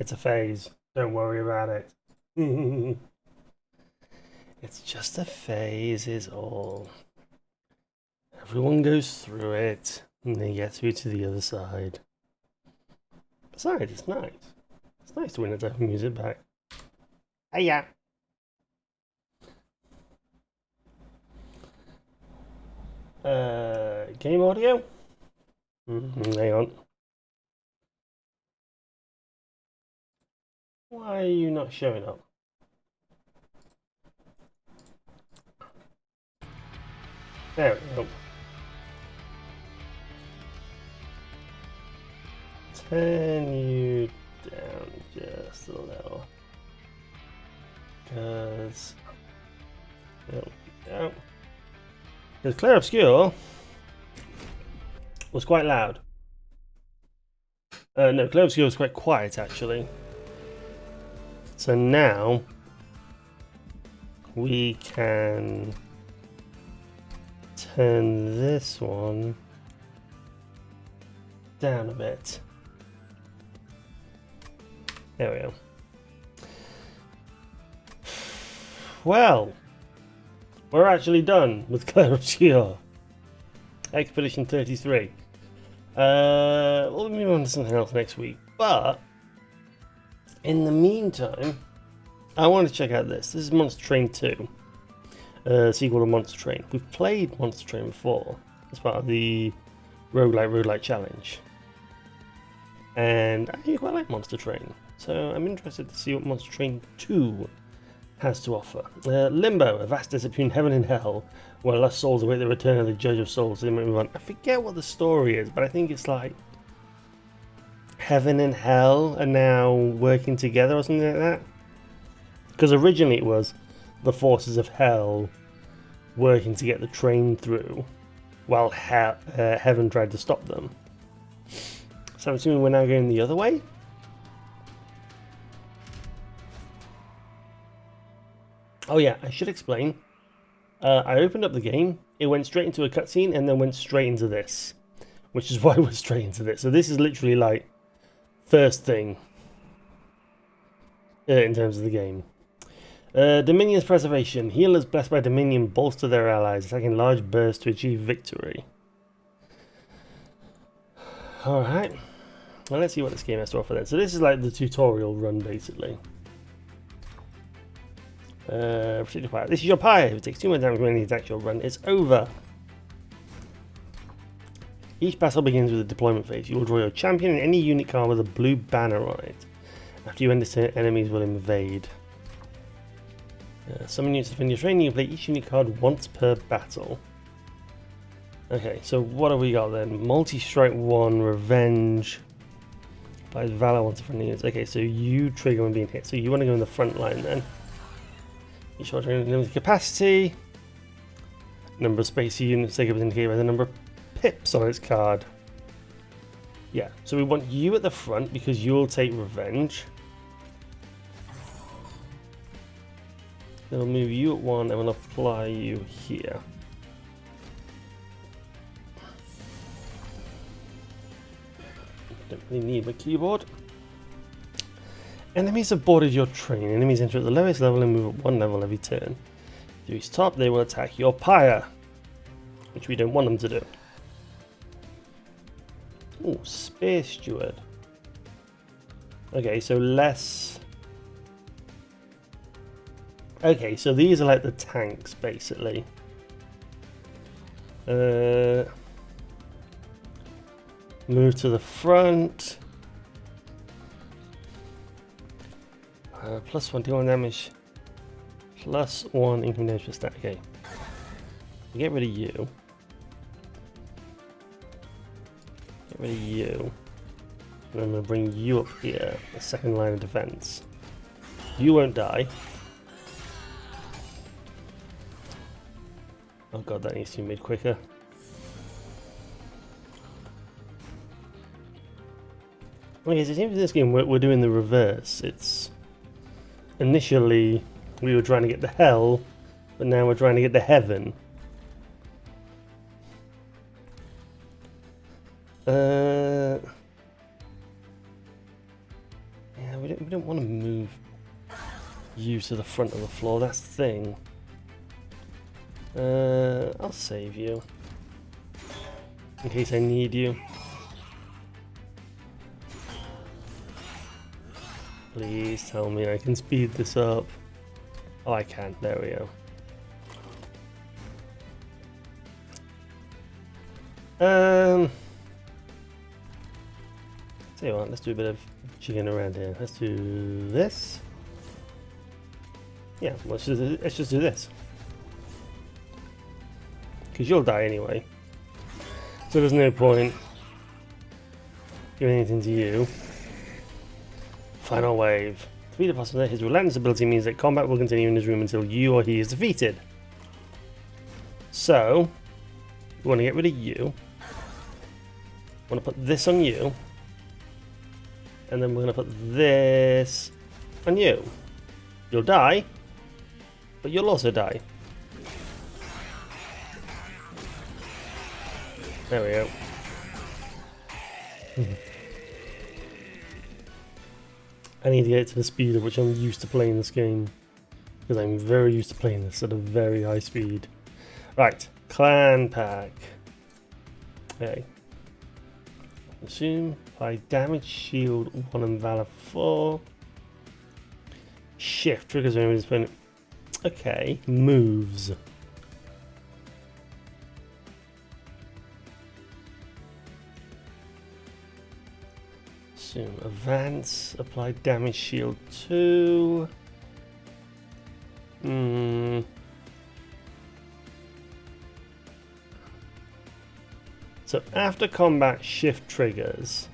It's a phase. Don't worry about it. It's just a phase is all. Everyone goes through it and they get through to the other side. Besides, it's nice. It's nice to win a type of music back. Hey, yeah. Game audio? Hang on. Why are you not showing up? There we go. Turn you down just a little. Because... There we go. Because Clear Obscure was quite loud. No, Clear Obscure was quite quiet actually. So now we can turn this one down a bit. There we go. Well, we're actually done with Clear Obscure. Expedition 33. We'll move on to something else next week. But in the meantime, I want to check out this. This is Monster Train 2. Sequel to Monster Train. We've played Monster Train before as part of the roguelite challenge. And I actually quite like Monster Train. So I'm interested to see what Monster Train 2 has to offer. Limbo, a vast desert between heaven and hell, where lost souls await the return of the Judge of Souls. So they might move on. I forget what the story is, but I think it's like heaven and hell are now working together or something like that. Because originally it was the forces of hell working to get the train through, while heaven tried to stop them. So I'm assuming we're now going the other way? Oh yeah, I should explain. I opened up the game, it went straight into a cutscene and then went straight into this. Which is why we're straight into this. So this is literally like first thing in terms of the game. Dominion's preservation. Healers blessed by Dominion bolster their allies, attacking large bursts to achieve victory. Alright. Well, let's see what this game has to offer then. So this is like the tutorial run, basically. This is your pyre. If it takes too much damage when it attacks your run, it's over. Each battle begins with a deployment phase. You will draw your champion and any unit card with a blue banner on it. After you end this turn, enemies will invade. Summon units to defend your train. You play each unit card once per battle. Okay, so what have we got then? Multi-strike 1, revenge. Applies valor once a friendly units. Okay, so you trigger when being hit. So you want to go in the front line then. Each shot limited capacity. Number of space units taken is indicated by the number of pips on its card. Yeah, so we want you at the front because you'll take revenge. Then we'll move you at 1 and we'll apply you here. Don't really need my keyboard. Enemies have boarded your train. Enemies enter at the lowest level and move up 1 level every turn. If you reach top, they will attack your pyre, which we don't want them to do. Oh, Spear Steward. Okay, so less... Okay, so these are like the tanks, basically. Move to the front. Plus 1 d1 damage. Plus 1 income damage per stat. Okay. Get rid of you. Get rid of you. And I'm going to bring you up here. The second line of defense. You won't die. Oh god, that needs to be made quicker. Okay, so it seems in this game we're doing the reverse. It's initially we were trying to get to hell, but now we're trying to get to heaven. Yeah, we don't want to move you to the front of the floor. That's the thing. I'll save you in case I need you. Please tell me I can speed this up. Oh, I can. There we go. Tell you what, let's do a bit of jigging around here. Let's do this. Yeah, let's just do this. Because you'll die anyway. So there's no point doing anything to you. Final wave. Defeat the boss. His relentless ability means that combat will continue in his room until you or he is defeated. So, we want to get rid of you. I want to put this on you. And then we're going to put this on you. You'll die, but you'll also die. There we go. I need to get to the speed at which I'm used to playing this game. Because I'm very used to playing this at a very high speed. Right, clan pack. Okay. Consume, apply damage, shield 1 and valor 4. Shift, triggers when it's been. Okay, moves. Consume, advance, apply damage, shield 2. So after combat, shift triggers.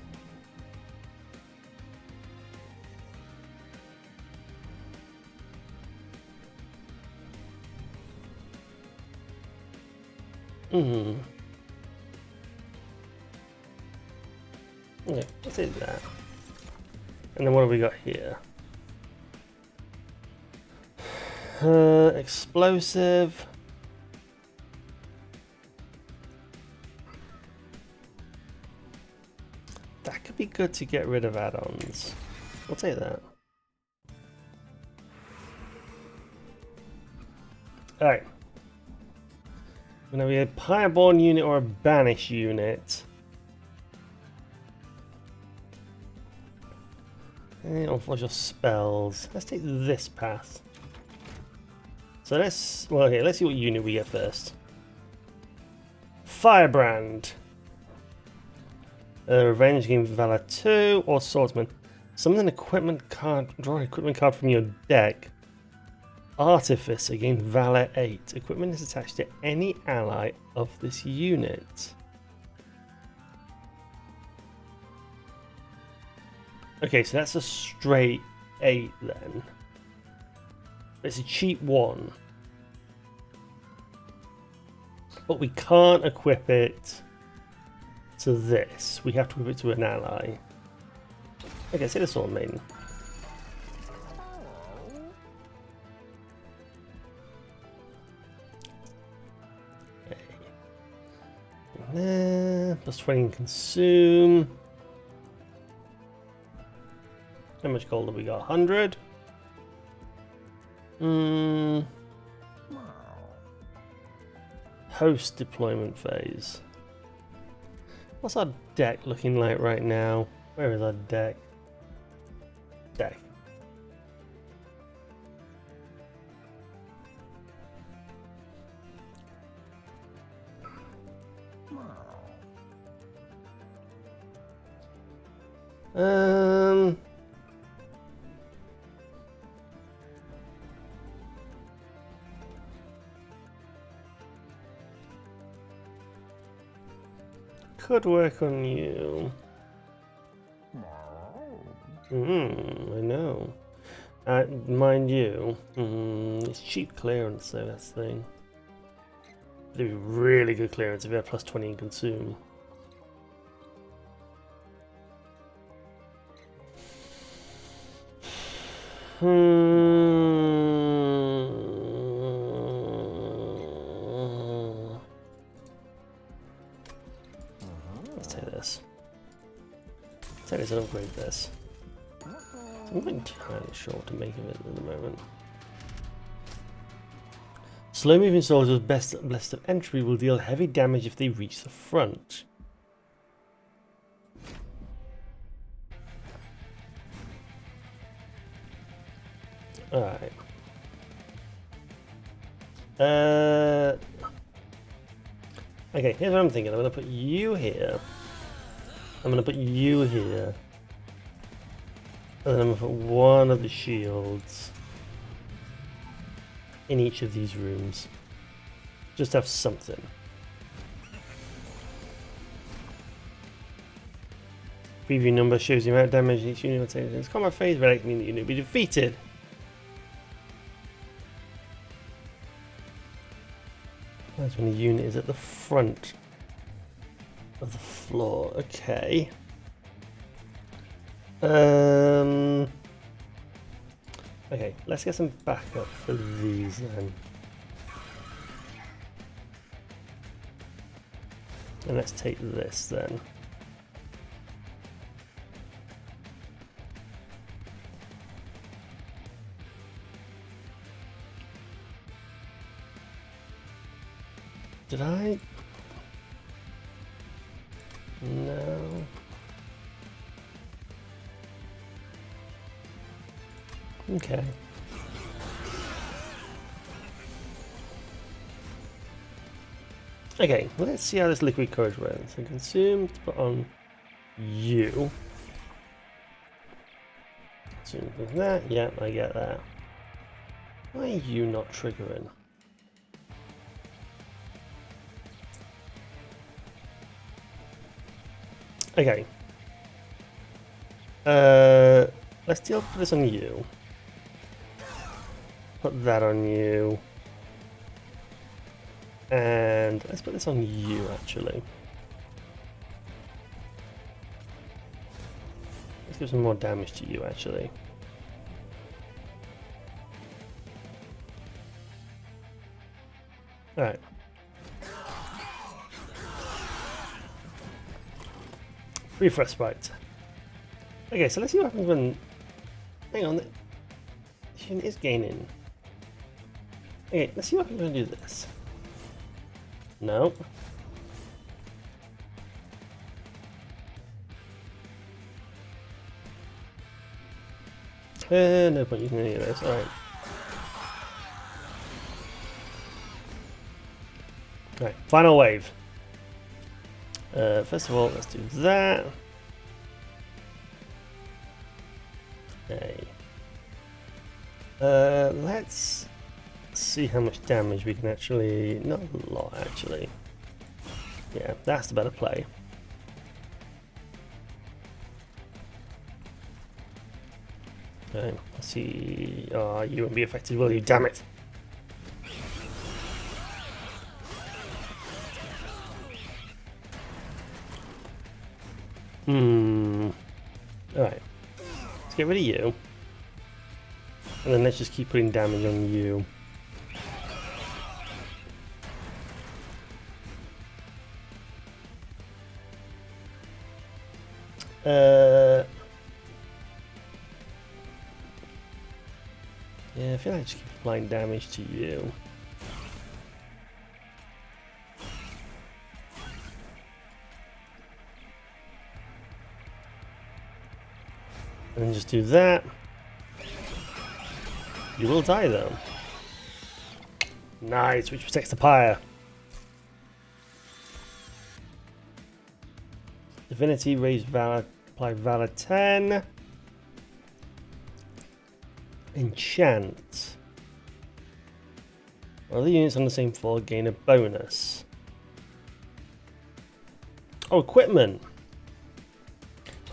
Okay, let's do that. And then what have we got here? Explosive. That could be good to get rid of add-ons. I'll take that. Alright. We're going to be a Pireborn unit or a Banish unit. And unforge your spells. Let's take this path. So let's see what unit we get first. Firebrand. Revenge game Valor 2 or Swordsman. Summon an equipment card. Draw an equipment card from your deck. Artificer gain Valor 8. Equipment is attached to any ally of this unit. Okay, so that's a straight 8 then. It's a cheap 1. But we can't equip it to this. We have to equip it to an ally. Okay, say the Sword Maiden. Okay. There, plus 20 in consume. How much gold have we got? 100? Host deployment phase. What's our deck looking like right now? Where is our deck? Deck. Could work on you. I know. Mind you, it's cheap clearance, so that's the thing. It'd be really good clearance if you had plus 20 in consume. Let's take this. Take this and upgrade this. So I'm not entirely sure what to make of it at the moment. Slow moving soldiers blessed of entry will deal heavy damage if they reach the front. Alright. Okay, here's what I'm thinking. I'm going to put you here. I'm going to put you here. And then I'm going to put one of the shields in each of these rooms. Just have something. Preview number shows the amount of damage each unit will take in its combat phase, but that means the unit will be defeated. That's when the unit is at the front of the floor. Okay. Okay, let's get some backup for these then. And let's take this then. Did I? No. Okay. Okay, well, let's see how this liquid courage works. So consume, put on you. Consume with that. Yeah, I get that. Why are you not triggering? Okay. Let's put this on you. Put that on you. And let's put this on you, actually. Let's give some more damage to you, actually. Alright. Refresh sprite. Okay, so let's see what happens when... Hang on, the unit is gaining. Okay, let's see what happens when I do this. No. No point using any of this, alright. Alright, final wave. First of all, let's do that. Okay. Let's see how much damage we can actually... Not a lot, actually. Yeah, that's the better play. Okay, let's see... Oh, you won't be affected, will you? Damn it! Alright. Let's get rid of you. And then let's just keep putting damage on you. Yeah, I feel like I just keep applying damage to you. And then just do that. You will die though. Nice, which protects the pyre. Divinity, raise Valor, apply Valor 10. Enchant. Other units on the same floor gain a bonus. Oh, equipment.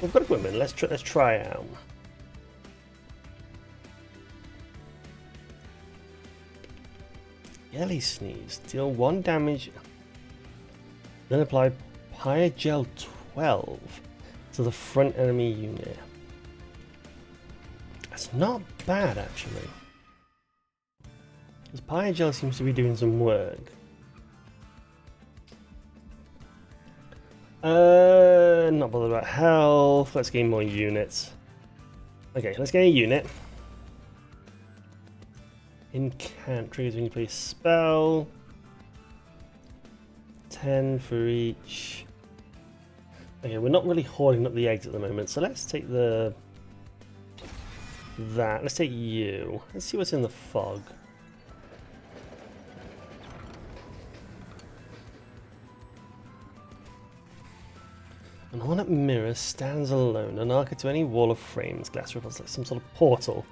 We've got equipment. Let's try out. Yelly Sneeze. Deal 1 damage. Then apply Pyre Gel 12 to the front enemy unit. That's not bad, actually. Because Pyre Gel seems to be doing some work. Not bothered about health. Let's gain more units. Okay, let's get a unit. Incant triggers when you play spell. 10 for each. Okay, we're not really hoarding up the eggs at the moment, so let's take the... that. Let's take you. Let's see what's in the fog. An ornate mirror stands alone, an arc to any wall of frames. Glass ripples like some sort of portal.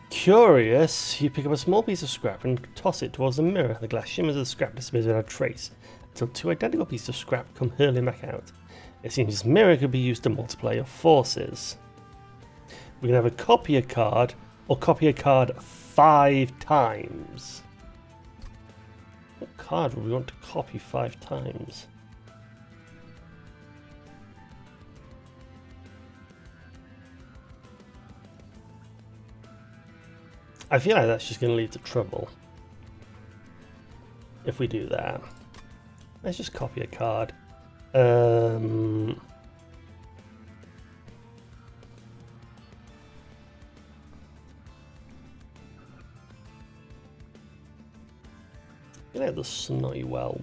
Curious, you pick up a small piece of scrap and toss it towards the mirror. The glass shimmers as the scrap disappears without a trace, until two identical pieces of scrap come hurling back out. It seems this mirror could be used to multiply your forces. We can have a copy a card, or copy a card 5 times. What card would we want to copy 5 times? I feel like that's just going to lead to trouble if we do that. Let's just copy a card. I feel like the snotty whelp.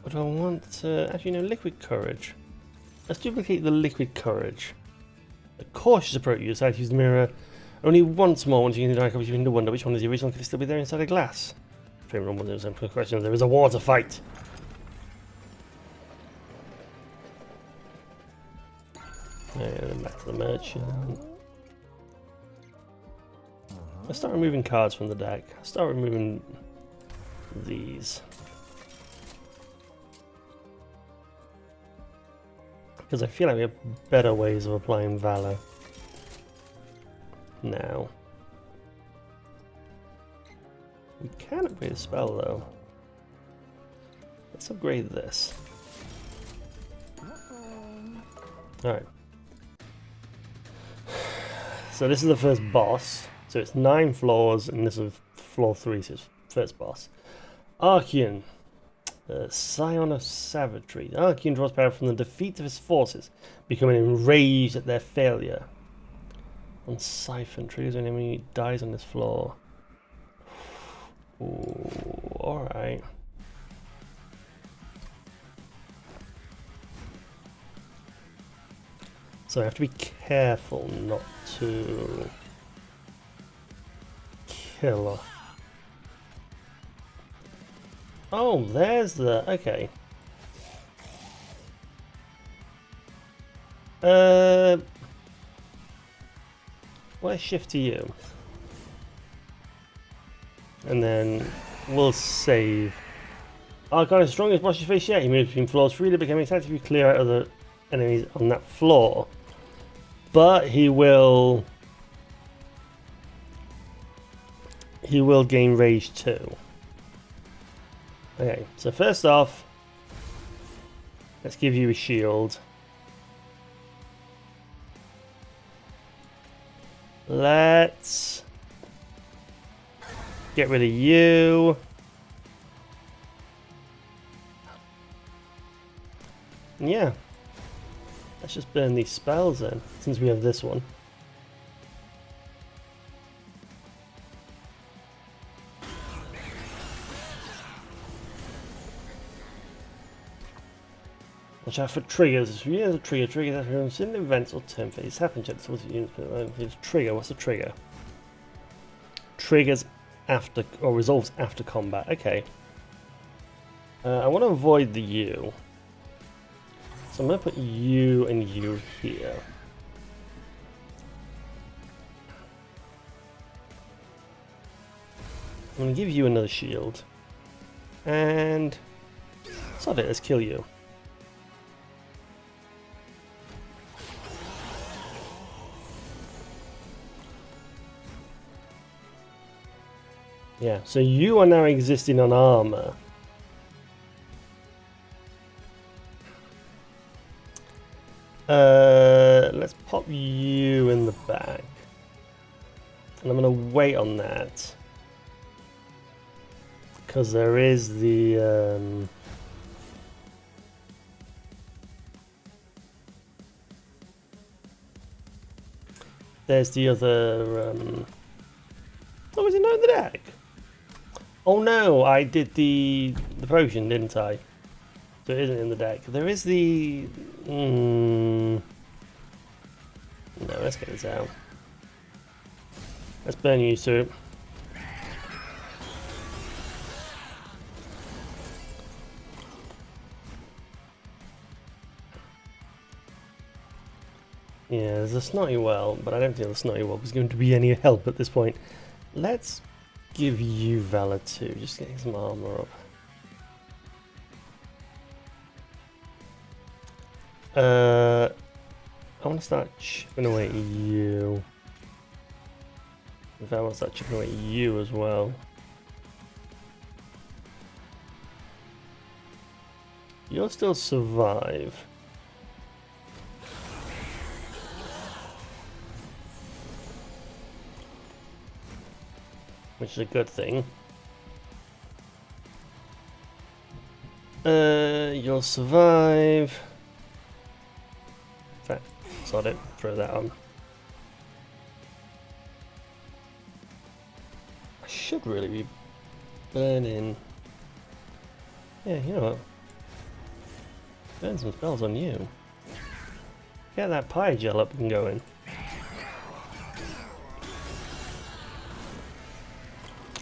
What do I want? Actually, no, liquid courage. Let's duplicate the liquid courage. A cautious approach, you decide to use the mirror only once more. Once you can identify, you begin to wonder which one is the original. Could it still be there inside a glass? Frame room, there's a question. There is a war to fight. And back to the merchant. Let's start removing cards from the deck. Start removing these. Because I feel like we have better ways of applying Valor now. We can upgrade a spell though. Let's upgrade this. Alright. So this is the first boss. So it's 9 floors and this is floor 3, so it's first boss. Archean. Scion of Savagery. Archean draws power from the defeat of his forces, becoming enraged at their failure. On Siphon, triggers when an enemy dies on this floor. Ooh, alright. So I have to be careful not to kill her. Oh, there's the... okay. Let's shift to you. And then we'll save. Archon is the strongest boss you face yet. He moves between floors freely, becoming excited if you clear out other enemies on that floor. But he will gain rage too. Okay, so first off, let's give you a shield. Let's get rid of you. Yeah, let's just burn these spells in, since we have this one. Watch out for triggers. If you use a trigger that from similar events or turn phase happen. Check this unit. Trigger. What's the trigger? Triggers after or resolves after combat. Okay. I want to avoid the U. So I'm going to put you and you here. I'm going to give you another shield. And... sod it, let's kill you. Yeah, so you are now existing on armor. Let's pop you in the back. And I'm going to wait on that. Because there is the... There's the other... Oh, is it not in the deck? Oh no, I did the potion, didn't I? So it isn't in the deck. There is the... No, let's get this out. Let's burn you, soup. Yeah, there's a Snotty Well, but I don't think the Snotty Well is going to be any help at this point. Let's give you Valor too, just getting some armor up. I want to start chipping away at you. In fact, I want to start chipping away at you as well. You'll still survive. Which is a good thing. You'll survive. In fact, sod it, throw that on. I should really be burning. Yeah, you know what? Burn some spells on you. Get that pie gel up and going.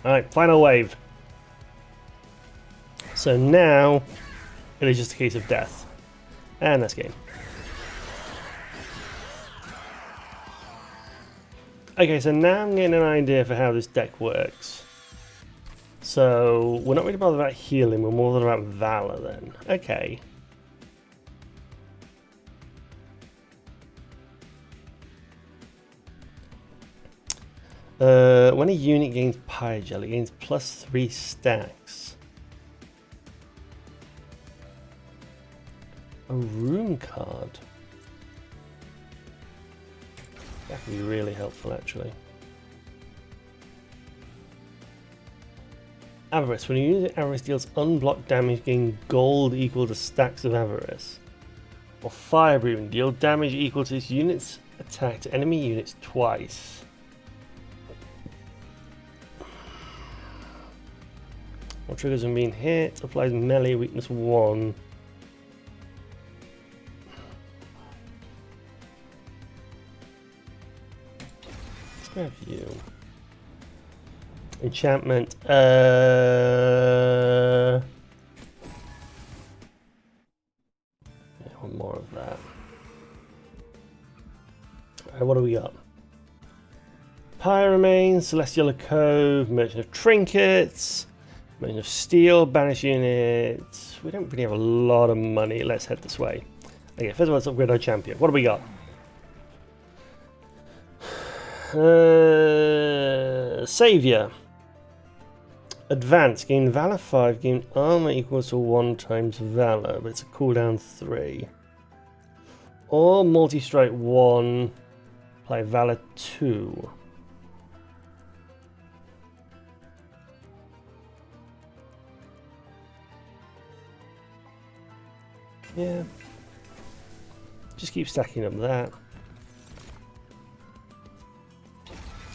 Alright, final wave. So now it is just a case of death. And that's game. Okay, so now I'm getting an idea for how this deck works. So we're not really bothered about healing, we're more bothered about Valor then. Okay. When a unit gains Pyre Gel, it gains +3 stacks. A rune card. That could be really helpful, actually. Avarice. When you use it, Avarice deals unblocked damage, gain gold equal to stacks of Avarice. Or Fire Breathing. Deal damage equal to its units attack to enemy units twice. What triggers when being hit? Applies melee weakness 1. Let's grab you. Enchantment. Yeah, one more of that. Alright, what do we got? Pyromane, Celestial Cove, Merchant of Trinkets. Merchant of Steel, Banish Units. We don't really have a lot of money. Let's head this way. Okay, first of all, let's upgrade our champion. What do we got? Savior. Advance. Gain Valor 5. Gain Armor equals to 1 times Valor, but it's a cooldown 3. Or Multi-Strike 1. Apply Valor 2. Yeah. Just keep stacking up that.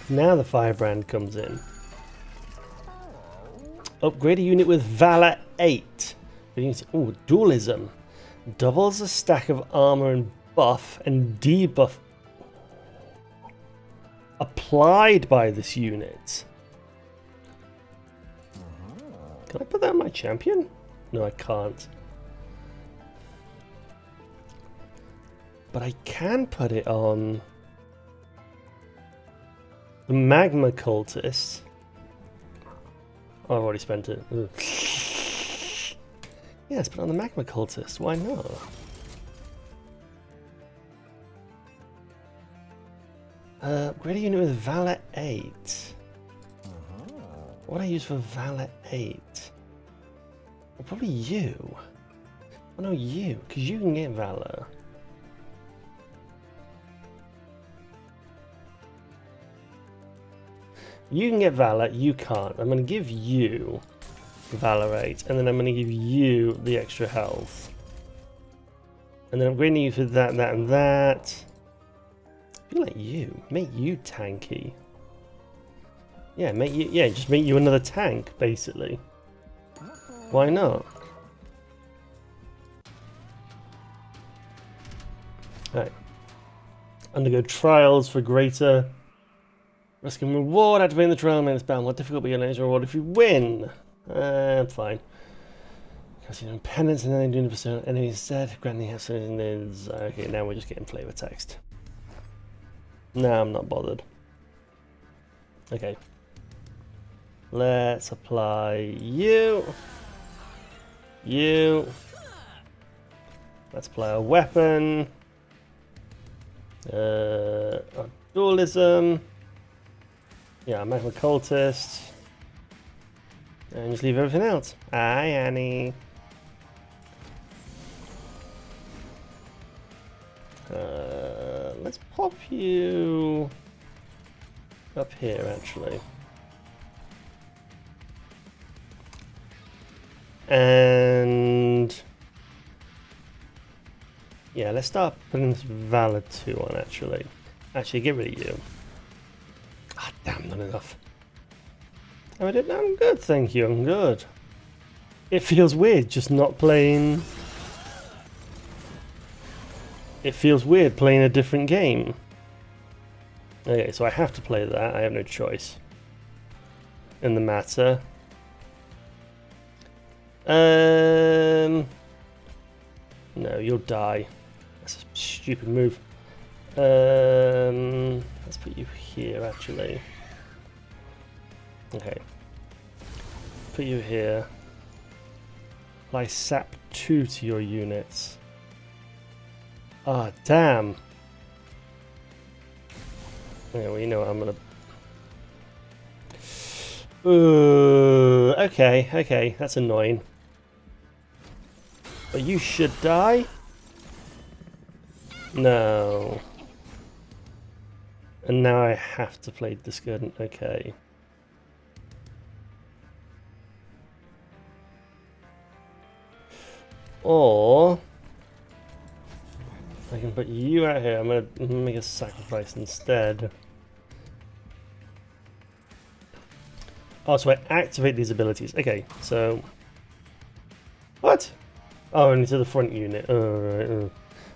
Now the Firebrand comes in. Upgrade a unit with Valor 8. Ooh, Dualism. Doubles the stack of armor and buff and debuff applied by this unit. Can I put that on my champion? No, I can't. But I can put it on the Magma Cultist. Oh, I've already spent it. Ugh. Yes, put it on the Magma Cultist. Why not? Upgrade a unit with Valor 8. What do I use for Valor 8? Well, probably you. Oh no, you, because you can get Valor. You can get Valor, you can't. I'm going to give you Valor 8, and then I'm going to give you the extra health. And then I'm going to use for that, that, and that. Be like you. Make you tanky. Yeah, make you. Yeah, just make you another tank, basically. Why not? Right. Undergo trials for greater risk and reward. Activating the trial makes battle more difficult, but you get an reward if you win. Fine. Because you know, penance and then doing the persona enemy instead. Granting has okay, now we're just getting flavor text. No, I'm not bothered. Okay. Let's apply you. You. Let's apply a weapon. Dualism. Yeah, I'm a cultist. And just leave everything else. Hi, Annie. Let's pop you up here, actually. And yeah, let's start putting this Valor 2 on, actually. Actually, get rid of you. Ah, damn, not enough. Oh, I did. I'm good, thank you. I'm good. It feels weird just not playing. It feels weird playing a different game. Okay, so I have to play that. I have no choice in the matter. No, you'll die. That's a stupid move. Let's put you here, actually. Okay. Put you here. Apply sap 2 to your units. Ah, oh, damn. Yeah, well, you know what, I'm gonna... okay, that's annoying. But you should die? No. And now I have to play discordant, okay. Or... I can put you out here. I'm going to make a sacrifice instead. Oh, so I activate these abilities. Okay, so... What? Oh, only to the front unit. Right.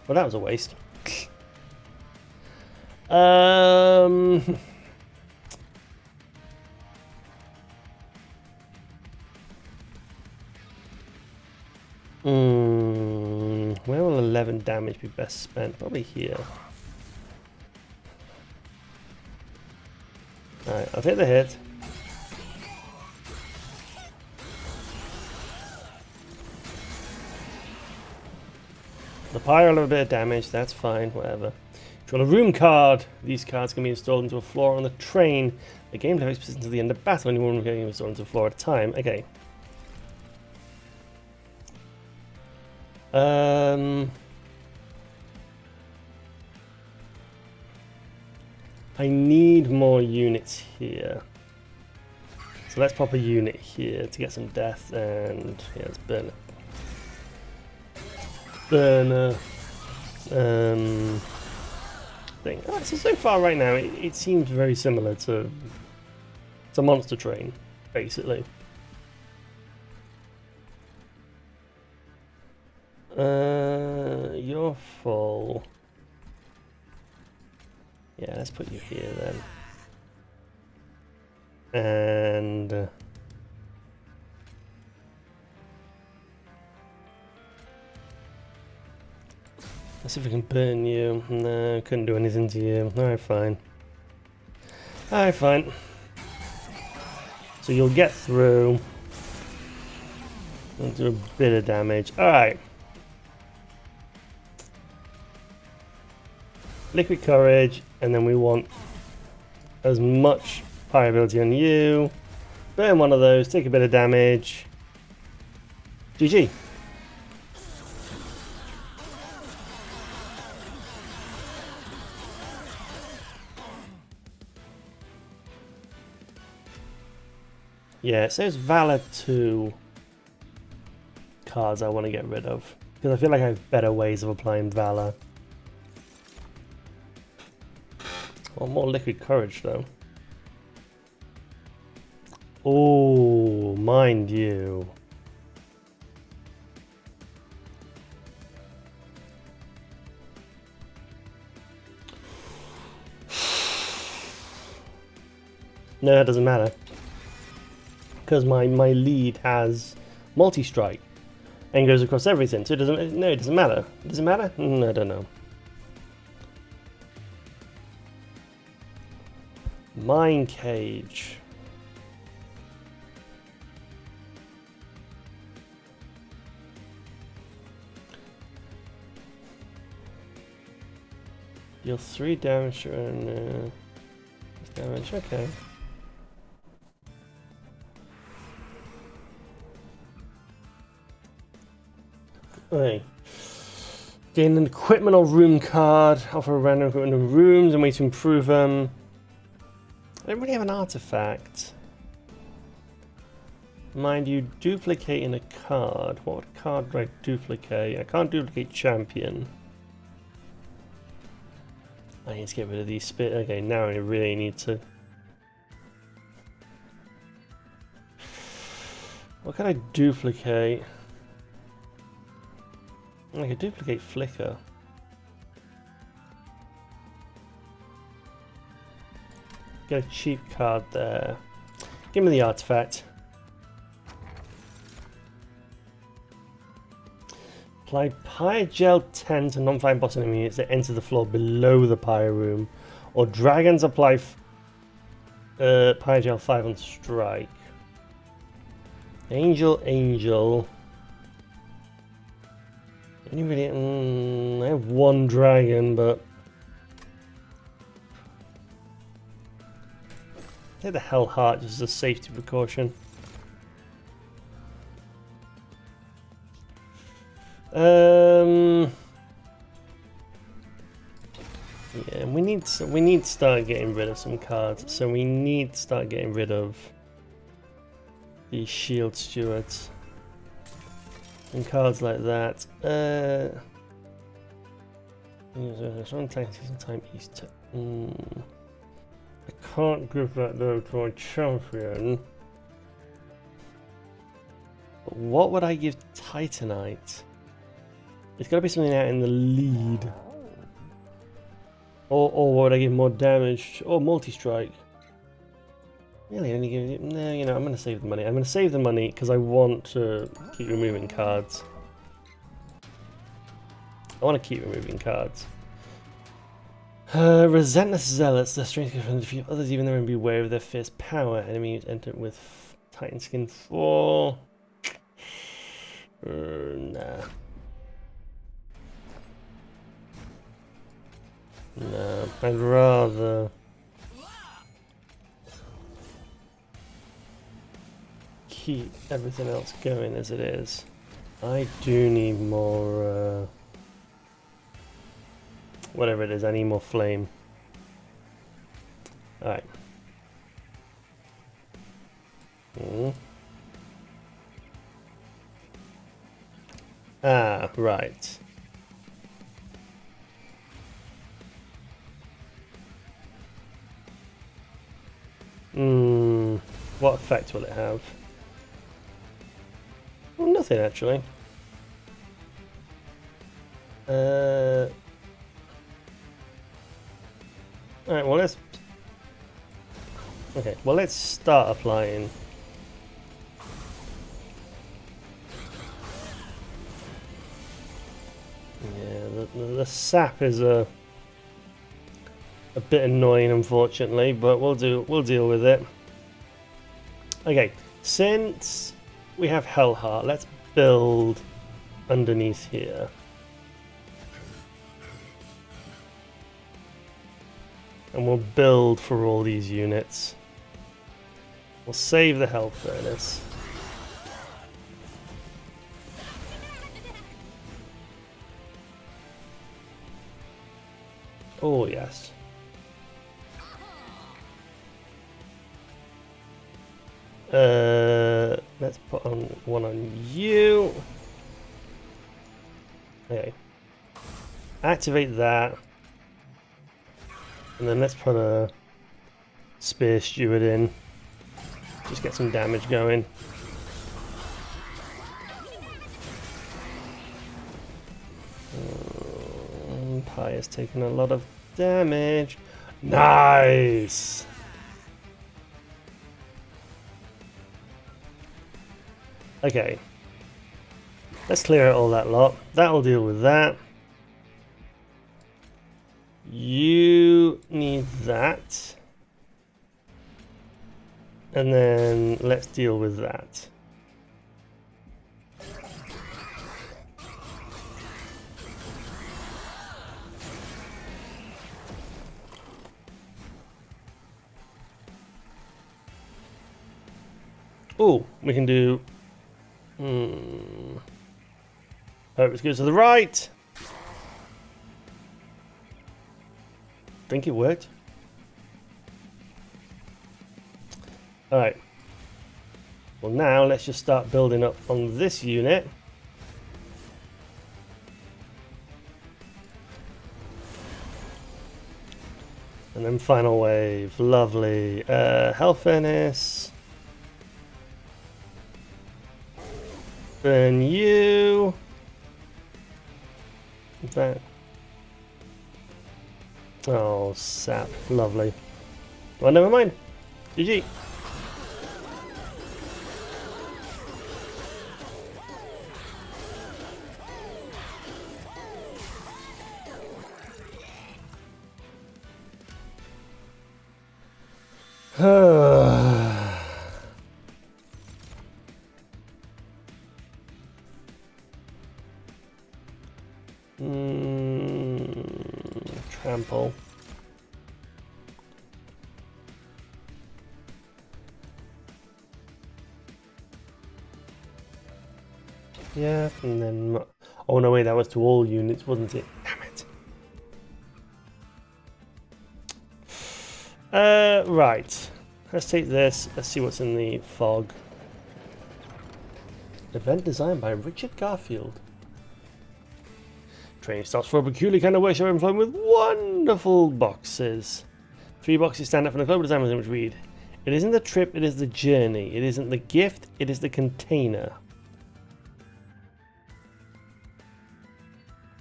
Well, that was a waste. Where will 11 damage be best spent? Probably here. Alright, I'll take the hit. The pyre will have a bit of damage, that's fine, whatever. Draw a room card. These cards can be installed into a floor on the train. The game takes place until the end of battle. Only one can be installed into a floor at a time. Okay. I need more units here. So let's pop a unit here to get some death, and yeah, let's burn it. Burner thing. Alright, so far right now it seems very similar to Monster Train, basically. You're full. Yeah, let's put you here then. And let's see if we can burn you. No, couldn't do anything to you. Alright, fine. Alright, fine. So you'll get through. We'll do a bit of damage. Alright. Liquid Courage, and then we want as much fire ability on you. Burn one of those, take a bit of damage. GG. Yeah, it says Valor 2 cards I want to get rid of, because I feel like I have better ways of applying Valor. Oh, more liquid courage though. Oh, mind you. No, it doesn't matter. Because my lead has multi-strike and goes across everything, so it doesn't. No, it doesn't matter. Does it matter? I don't know. Mine cage. Deal 3 damage and damage. Okay. Okay. Gain an equipment or room card. Offer a random equipment in rooms and way to improve them. I don't really have an artifact. Mind you, duplicating a card. What card do I duplicate? I can't duplicate champion. I need to get rid of these spit. Okay, now I really need to. What can I duplicate? I could duplicate flicker. Get a cheap card there. Give me the artifact. Apply Pyre Gel 10 to non-flying boss enemy units that enter the floor below the Pyre room. Or dragons apply Pyre Gel 5 on strike. Angel. Anybody? I have one dragon, but take the Hell Heart just as a safety precaution. Yeah, we need to start getting rid of some cards. So we need to start getting rid of the Shield Stewards and cards like that. Time East. I can't give that though to a champion. But what would I give Titanite? It's got to be something out in the lead. Or would I give more damage? Or multi-strike? Really, only give it. No, you know, I'm going to save the money. I'm going to save the money because I want to keep removing cards. I want to keep removing cards. Resentless Zealots. Their strength can defeat others even though and beware of their fierce power. Enemies enter with Titan Skin 4. Nah. No, I'd rather keep everything else going as it is. I do need more, whatever it is, I need more flame. Alright. Ah, right. What effect will it have? Well, nothing actually. Alright, well let's... Okay, well let's start applying. Yeah, the sap is a bit annoying, unfortunately, but we'll deal with it. Okay, since we have Hellheart, let's build underneath here. And we'll build for all these units. We'll save the Hell Furnace. Oh yes. Let's put on one on you. Okay. Activate that. And then let's put a spear steward in. Just get some damage going. Pi has taken a lot of damage. Nice! Okay. Let's clear out all that lot. That'll deal with that. You need that. And then let's deal with that. Oh, we can do... Hope it goes to the right. Think it worked. Alright. Well, now let's just start building up on this unit. And then final wave. Lovely. Hell Furnace. Burn you. That. Oh, sap. Lovely. Well, never mind. GG. Trample. Yeah, and then... Oh no, wait, that was to all units, wasn't it? Damn it. Right. Let's take this. Let's see what's in the fog. Event designed by Richard Garfield. Training stops for a peculiar kind of workshop employed with wonderful boxes. 3 boxes stand up from the global design within which read: it isn't the trip, it is the journey. It isn't the gift, it is the container.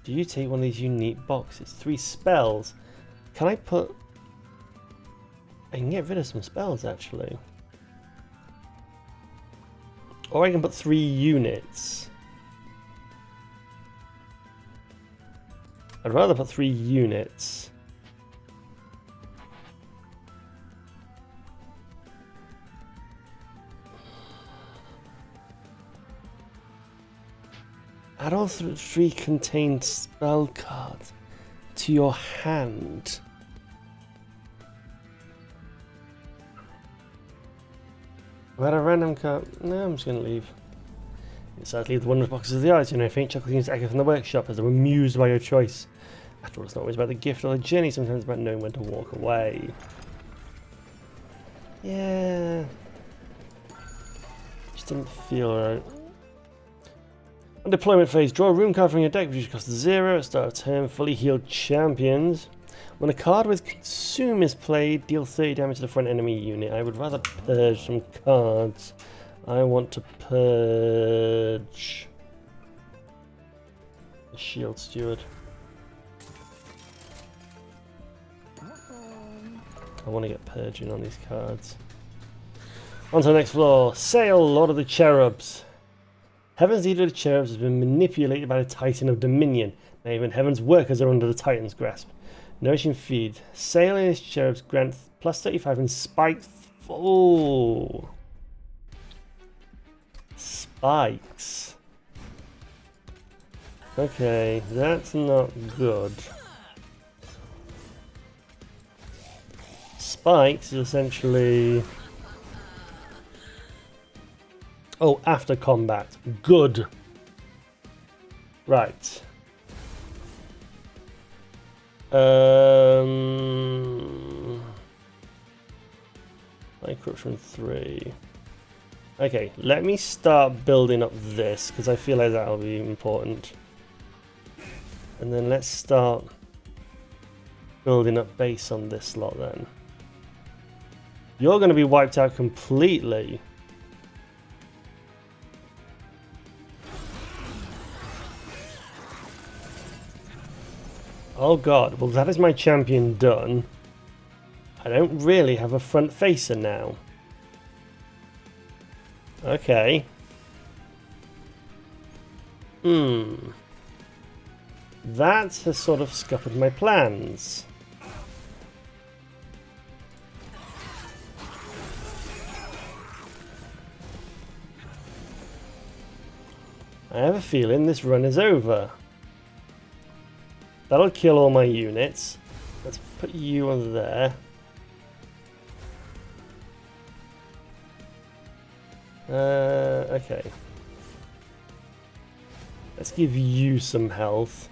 Do you take one of these unique boxes? 3 spells. Can I put... I can get rid of some spells actually. Or I can put 3 units. I'd rather put 3 units. Add all 3 contained spell cards to your hand. Add a random card. No, I'm just going to leave. Inside, leave the wondrous boxes of the arts. You know, faint chocolate things echo from the workshop as they were amused by your choice. After all, it's not always about the gift or the journey, sometimes it's about knowing when to walk away. Yeah. Just didn't feel right. On deployment phase, draw a room card from your deck, which costs 0 at start of turn, fully healed champions. When a card with Consume is played, deal 30 damage to the front enemy unit. I would rather purge some cards. I want to purge the Shield Steward. I want to get purging on these cards. On to the next floor. Sail, Lord of the Cherubs. Heaven's leader of the Cherubs has been manipulated by the Titan of Dominion. Now even Heaven's workers are under the Titan's grasp. Nourishing feed. Sail and his Cherubs grant plus 35 and spiked. Oh. Spikes. Okay, that's not good. Spikes is essentially... Oh, after combat. Good. Right. High corruption 3. Okay, let me start building up this, because I feel like that'll be important. And then let's start building up base on this lot then. You're going to be wiped out completely. Oh god, well that is my champion done. I don't really have a front facer now. Okay. That has sort of scuppered my plans. I have a feeling this run is over. That'll kill all my units. Let's put you on there. Okay. Let's give you some health.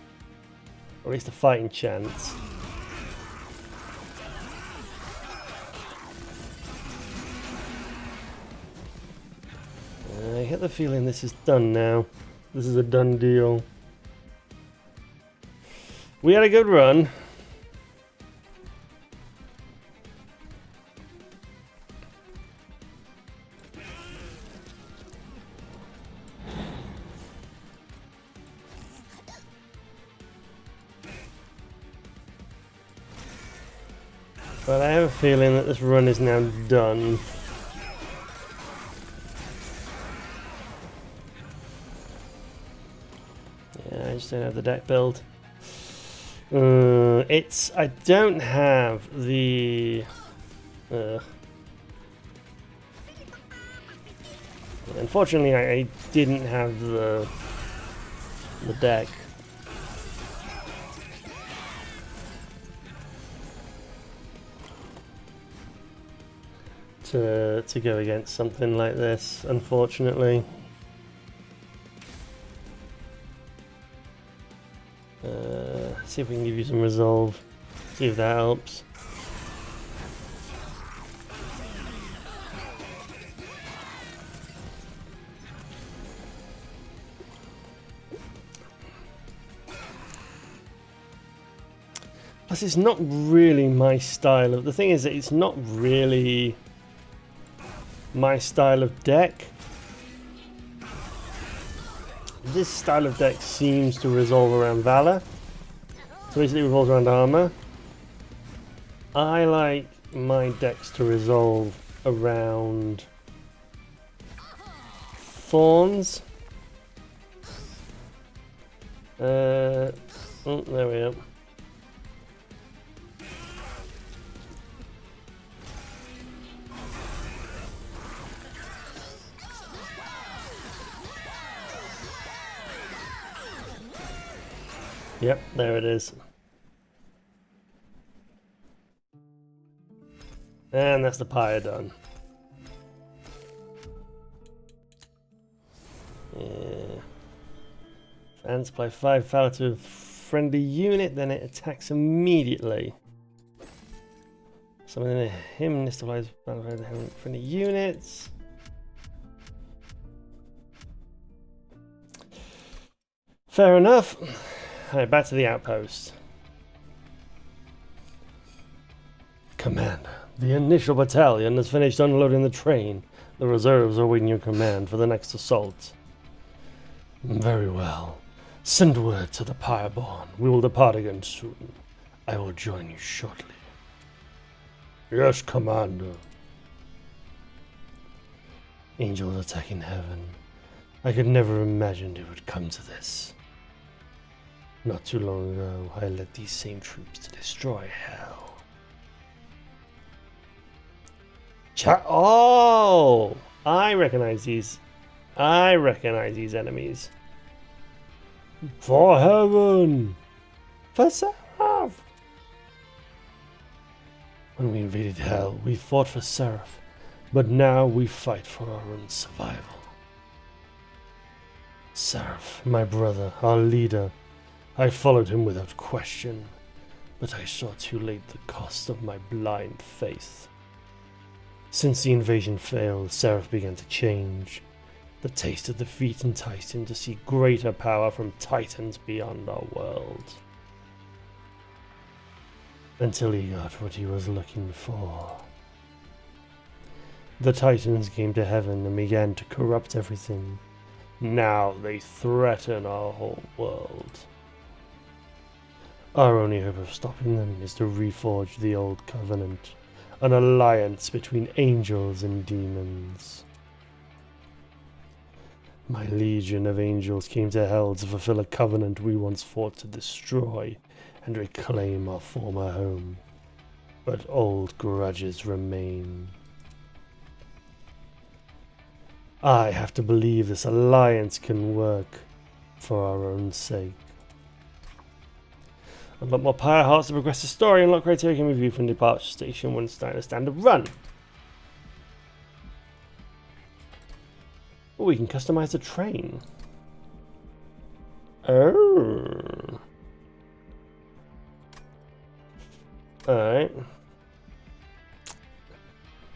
Or at least a fighting chance. I get the feeling this is done now. This is a done deal. We had a good run. But I have a feeling that this run is now done. Yeah, I just don't have the deck build. I don't have the... Unfortunately, I didn't have the deck. To go against something like this, unfortunately. See if we can give you some resolve. See if that helps. Plus, it's not really my style of... The thing is that it's not really my style of deck. This style of deck seems to resolve around Valor. So basically it revolves around armor. I like my decks to resolve around Thorns. Oh, there we go. Yep, there it is. And that's the pyre done. Yeah. And supply 5 Valor to a friendly unit, then it attacks immediately. Summon him, this supplies friendly units. Fair enough. Alright, back to the outpost. Commander, the initial battalion has finished unloading the train. The reserves are waiting your command for the next assault. Very well. Send word to the Pyreborn. We will depart again soon. I will join you shortly. Yes, Commander. Angels attacking heaven. I could never imagine it would come to this. Not too long ago, I led these same troops to destroy hell. Oh! I recognize these. I recognize these enemies. For heaven! For Seraph! When we invaded hell, we fought for Seraph, but now we fight for our own survival. Seraph, my brother, our leader, I followed him without question, but I saw too late the cost of my blind faith. Since the invasion failed, Seraph began to change. The taste of defeat enticed him to seek greater power from titans beyond our world. until he got what he was looking for. The Titans came to heaven and began to corrupt everything. Now they threaten our whole world. Our only hope of stopping them is to reforge the old covenant, an alliance between angels and demons. My legion of angels came to hell to fulfill a covenant we once fought to destroy and reclaim our former home. But old grudges remain. I have to believe this alliance can work for our own sake. Unlock more Pyre Hearts to progress the story. Unlock criteria can be viewed from the departure station when starting a standard run. Oh, we can customize the train. Oh. Alright.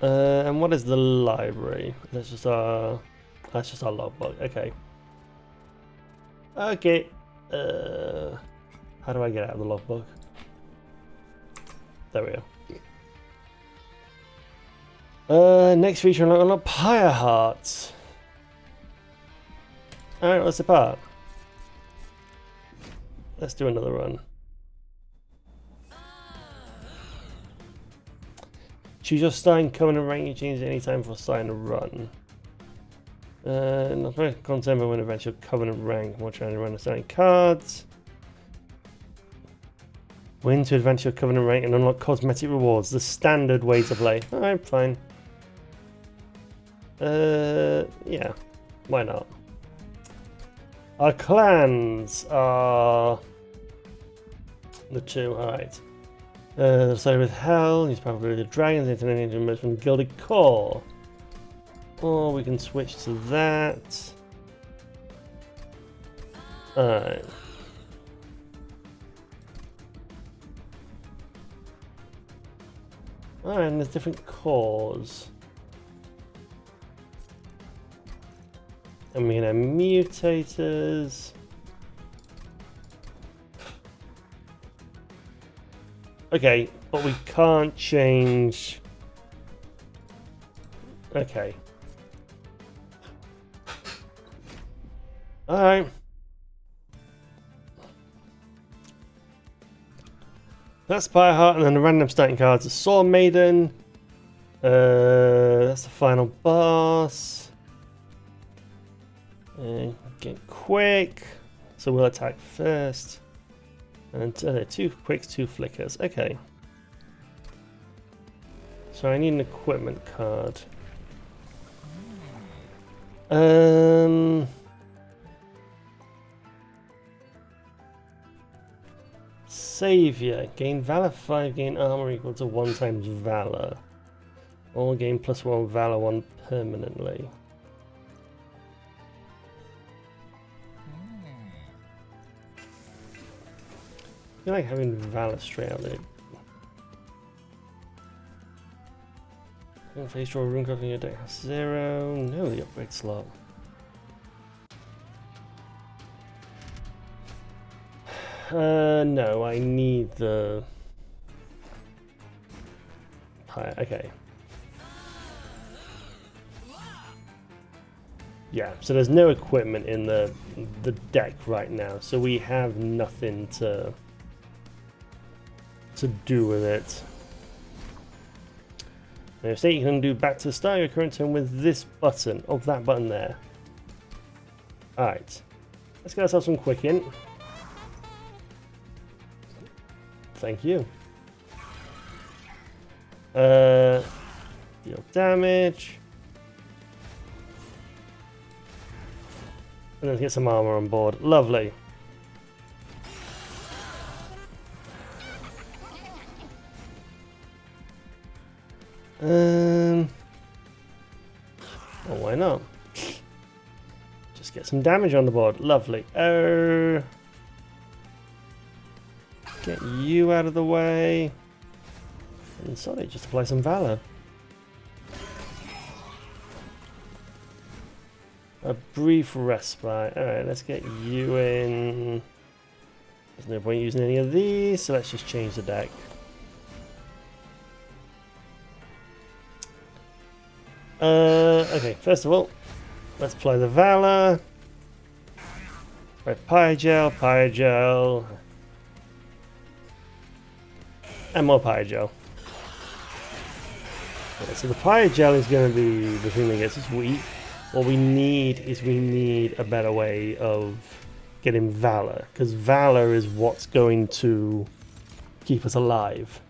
And what is the library? That's just our logbook. Okay. Okay. How do I get out of the logbook? There we go. Next feature, unlock Pyre Hearts. Alright, let's depart. Let's do another run. Choose your starting covenant rank. You change it anytime for starting a run. Not very content, but when eventual covenant rank, more trying to run the starting cards. Win to advance your covenant rank and unlock cosmetic rewards. The standard way to play. Alright, fine. Yeah. Why not? Our clans are the two. Alright. Started with Hell, he's probably the Dragons, Internet Ninja from Gilded Core. Or we can switch to that. Alright. Alright, and there's different cores. And we can have mutators. Okay, but we can't change. Okay. Alright. That's Pyre Heart, and then the random starting cards are Saw Maiden. That's the final boss. Get quick. So we'll attack first. And 2 quicks, 2 flickers. Okay. So I need an equipment card. Savior. Gain Valor 5, gain armor equal to 1 times Valor. Or gain +1 Valor 1 permanently. I feel like having Valor straight out there. Face draw rune card in your deck has 0. No, the upgrade slot. No, I need the. Okay. Yeah, so there's no equipment in the deck right now, so we have nothing to do with it. Now, say you can do back to the start of your current turn with this button, that button there. Alright, let's get ourselves some quick in. Thank you. Deal damage. And then get some armor on board. Lovely. Well, why not? Just get some damage on the board. Lovely. Get you out of the way. And sorry, just apply some Valor. A brief respite. Alright, let's get you in. There's no point using any of these, so let's just change the deck. Okay, first of all, let's apply the Valor. Right, Pyrogel, and more Pyrogel. Okay, so the Pyrogel is going to be the thing that gets us weak. What we need is a better way of getting Valor, because Valor is what's going to keep us alive.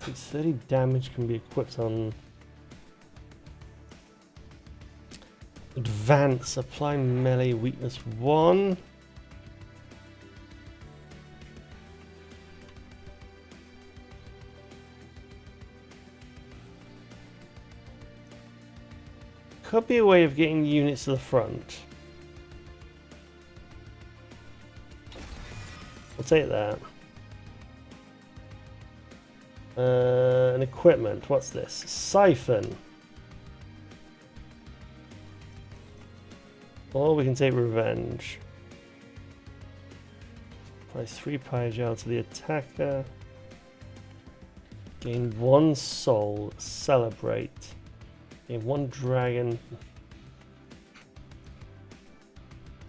It's 30 damage can be equipped on Advance. Apply melee weakness 1. Could be a way of getting units to the front. I'll take that. An equipment. What's this? Siphon. Or we can take Revenge. Apply 3 Pyrogel to the attacker. Gain 1 soul. Celebrate. Gain 1 dragon.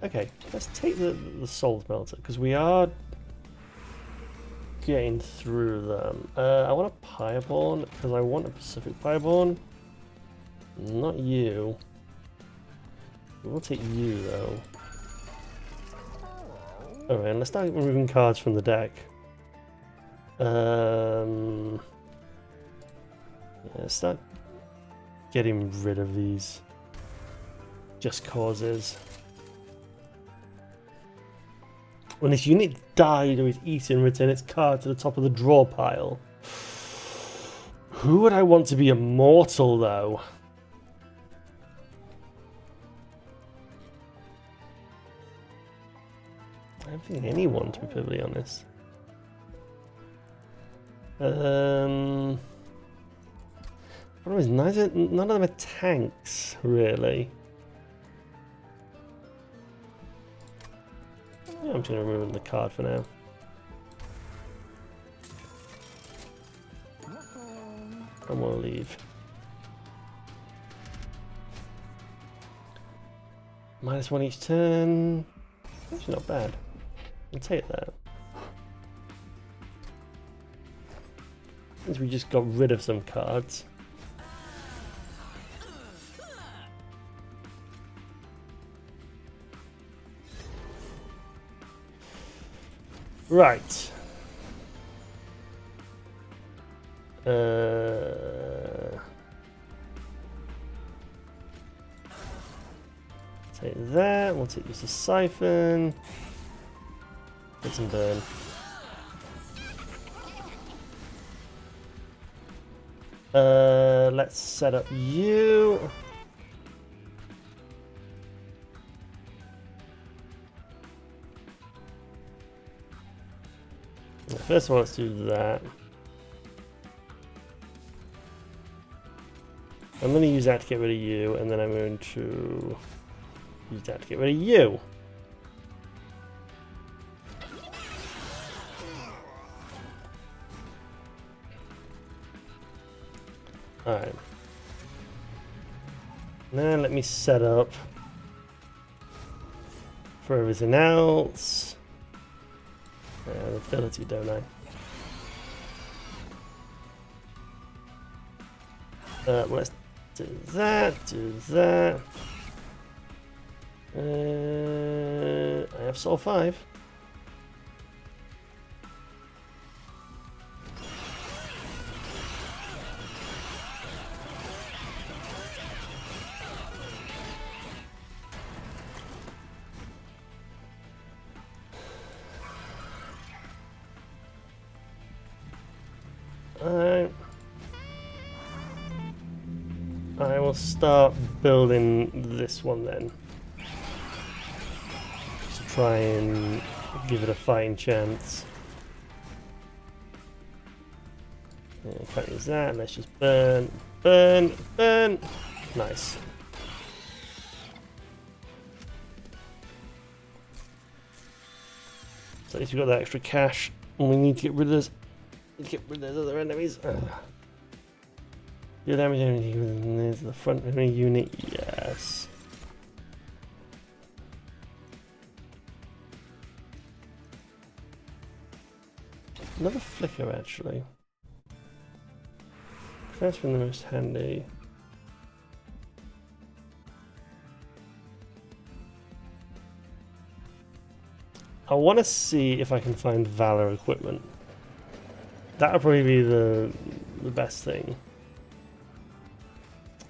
Okay, let's take the soul melter, because we are getting through them. I want a Pyreborn, because I want a Pacific Pyreborn. Not you. We'll take you, though. Alright, let's start removing cards from the deck. Yeah, start getting rid of these just causes. When this unit died or is eaten, return its card to the top of the draw pile. Who would I want to be immortal, though? I don't think anyone, to be perfectly honest. Problem is, none of them are tanks, really. Yeah, I'm just going to remove the card for now. And we'll leave. -1 each turn. Actually, not bad. I'll take that. Since we just got rid of some cards. Right. Take that. We'll take this as Siphon. Get some burn. Let's set up you. First of all, let's do that. I'm going to use that to get rid of you, and then I'm going to use that to get rid of you. Alright. Now let me set up for everything else. Ability, don't I? Let's do that, do that. I have Soul 5. I will start building this one then. Just to try and give it a fighting chance. Yeah, can't use that, let's just burn, burn, burn. Nice. So at least we've got that extra cash, and we need to get rid of those. Other enemies. Do damage anything to the front enemy unit? Yes. Another flicker, actually. That's been the most handy. I want to see if I can find Valor equipment. That would probably be the best thing.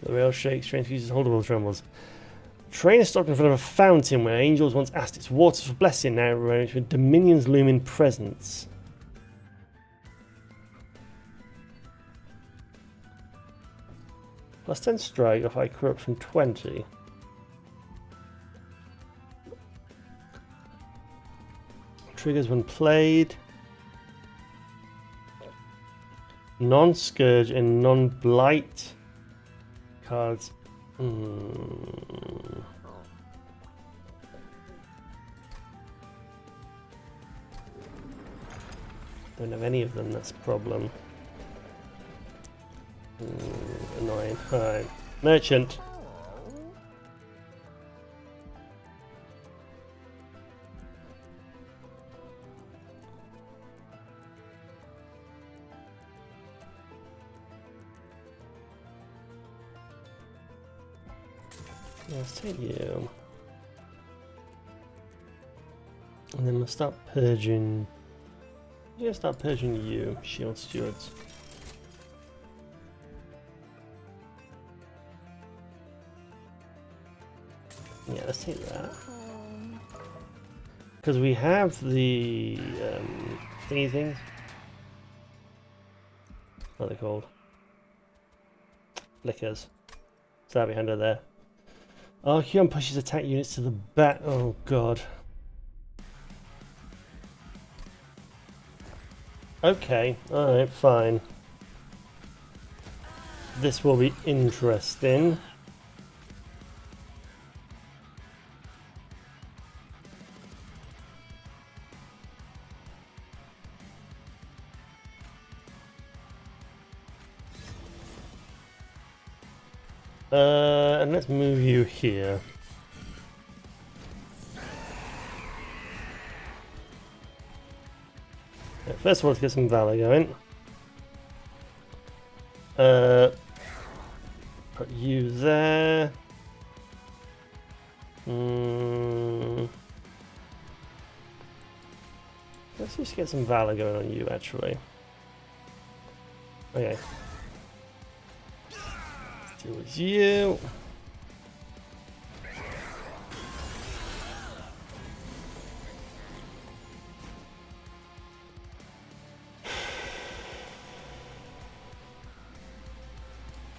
The rail shakes, train fuses, holdable trembles. Train is stopped in front of a fountain where angels once asked its waters for blessing, now arranged with Dominion's looming presence. Plus 10 strike if I corrupt from 20. Triggers when played. Non-scourge and non-blight cards. Don't have any of them, that's a problem. Annoying. Alright. Merchant. Let's take you. And then we'll start purging. Yeah, start purging you, shield stewards. Yeah, let's take that. Because we have the thingy things. What are they called? Flickers. So that'll be under there. Archeon pushes attack units to the back. Oh god. Okay, alright, fine. This will be interesting. And let's move you here. First of all, let's get some Valor going. Put you there. Let's just get some Valor going on you, actually. Okay. Let's deal with you.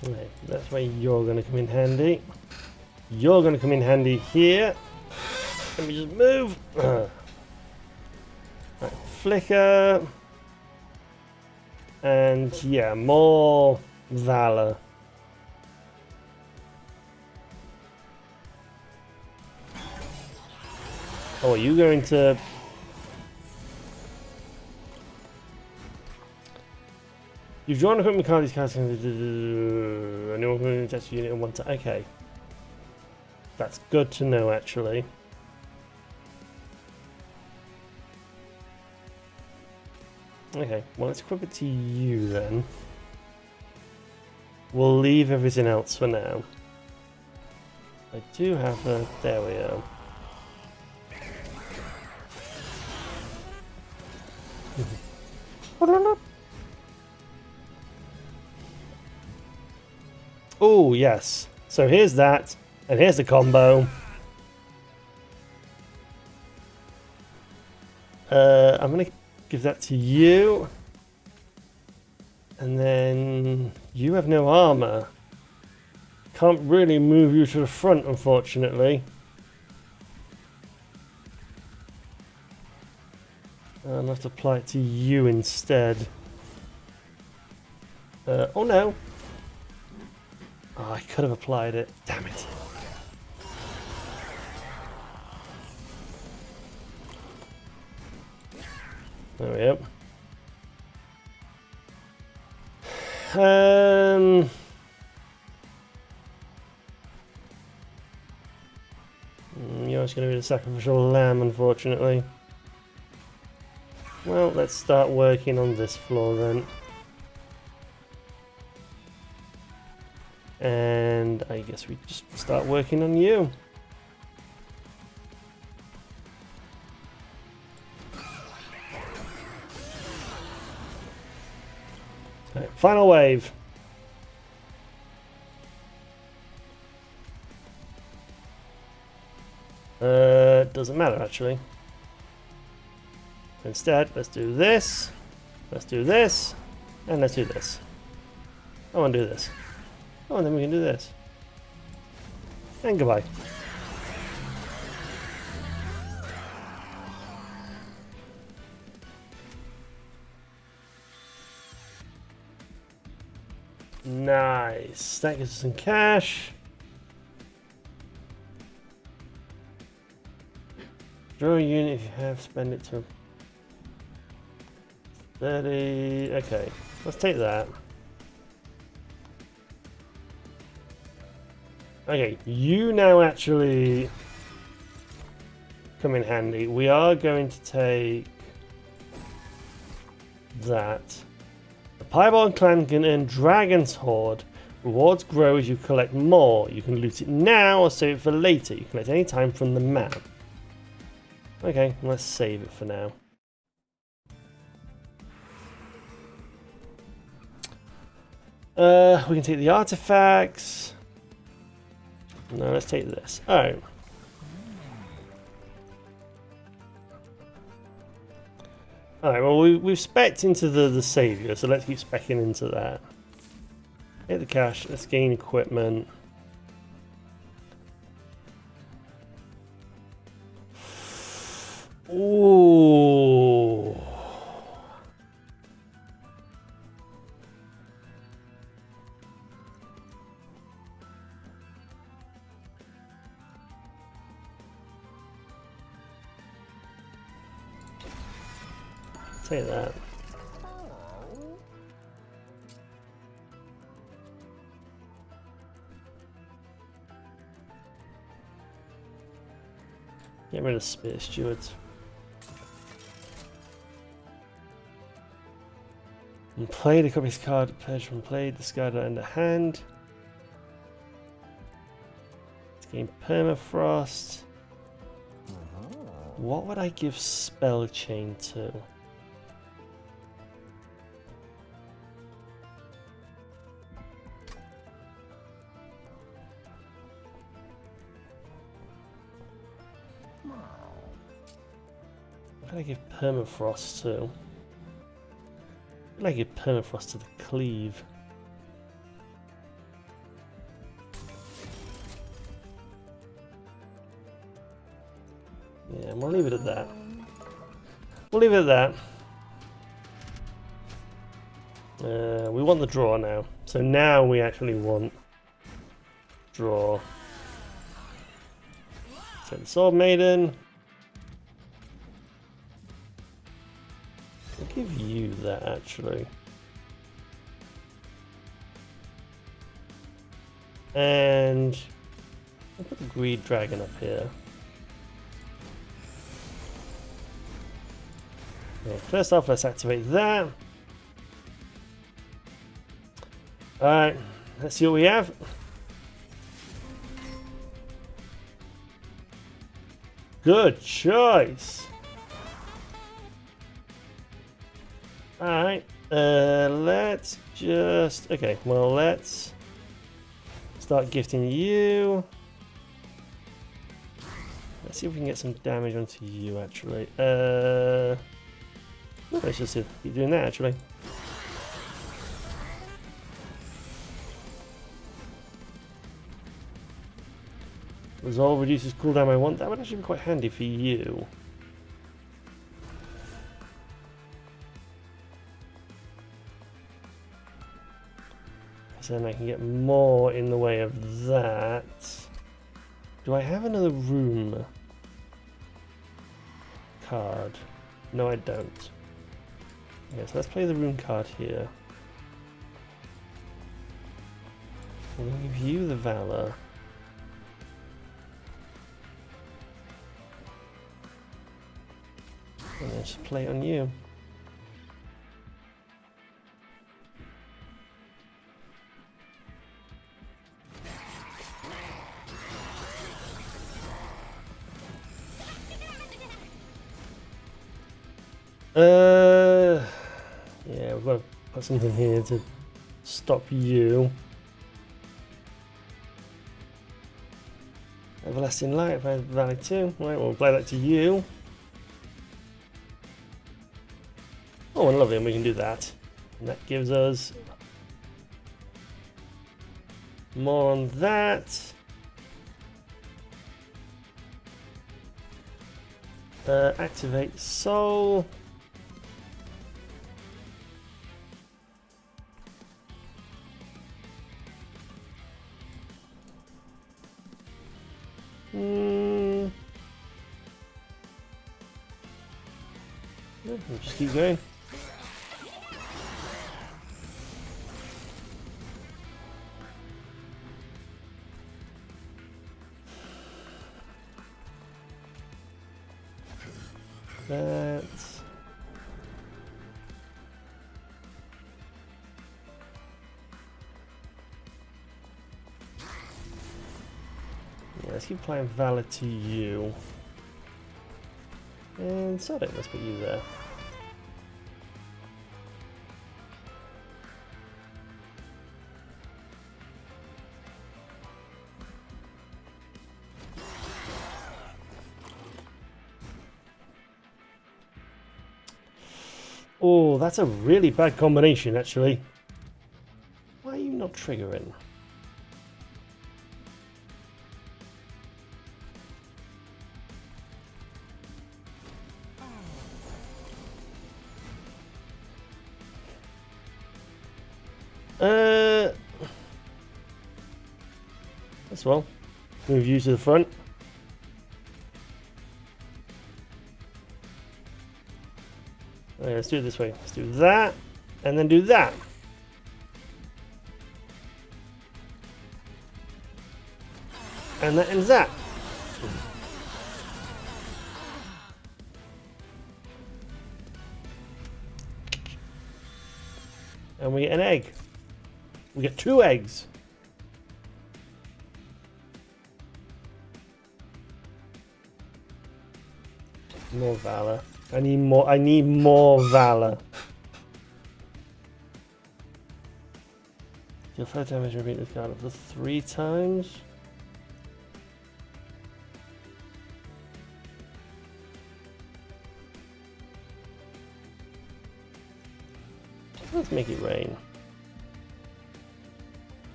Okay, that's where you're going to come in handy. You're going to come in handy here. Let me just move. Right, flicker. And yeah, more Valor. Oh, are you going to... You've drawn equipment card, these cards. Anyone can attach a unit in one time. Okay. That's good to know, actually. Okay, well, let's equip it to you then. We'll leave everything else for now. I do have a... There we go. Oh, yes. So here's that, and here's the combo. I'm going to give that to you. And then you have no armor. Can't really move you to the front, unfortunately. I'll have to apply it to you instead. Oh no. Oh, I could have applied it. Damn it. There we go. You're just going to be the sacrificial lamb, unfortunately. Well, let's start working on this floor then. And I guess we just start working on you. Right, final wave. Doesn't matter actually. Instead, let's do this, let's do this, and let's do this. I want to do this. Oh, and then we can do this. And goodbye. Nice. That gives us some cash. Draw a unit if you have, spend it to 30. Okay, let's take that. Okay, you now actually come in handy. We are going to take that. The Piebald clan can earn Dragon's Hoard. Rewards grow as you collect more. You can loot it now or save it for later. You collect any time from the map. Okay, let's save it for now. We can take the artifacts. No, let's take this. Alright. Alright, well we've specced into the saviour, so let's keep specking into that. Hit the cash, let's gain equipment. Ooh. Say that. Get rid of Spear Stewards. And play the copy's card, purge from play, discard it under hand. Let's gain Permafrost. What would I give Spell Chain to? What would I give Permafrost to? What would I give Permafrost to the Cleave? Yeah, we'll leave it at that. We'll leave it at that. We want the draw now. So now we actually want draw. So the Sword Maiden. I'll give you that actually. And I'll put the Greed Dragon up here. Okay, first off, let's activate that. Alright, let's see what we have. Good choice. Alright, let's just... Okay, well, let's start gifting you. Let's see if we can get some damage onto you, actually. Let's just keep doing that, actually. Resolve reduces cooldown. I want that would actually be quite handy for you. So then I can get more in the way of that. Do I have another room card? No, I don't. Okay, so let's play the rune card here. I'm going to give you the Valor. And then just play it on you. Yeah, we've got to put something here to stop you. Everlasting Light, valid 2. Right, we'll apply that to you. Oh, and lovely, and we can do that. And that gives us more on that. Activate Soul. Yeah, we'll just keep going. That. Yeah, let's keep applying Valor to you. And sod it, let's put you there. Oh, that's a really bad combination, actually. Why are you not triggering? As well. Move you to the front. Okay, let's do it this way. Let's do that, and then do that. And that ends that. And we get an egg. We get 2 eggs. More Valor. I need more Valor. Deal 5 damage, repeat this card up to 3 times. Let's make it rain.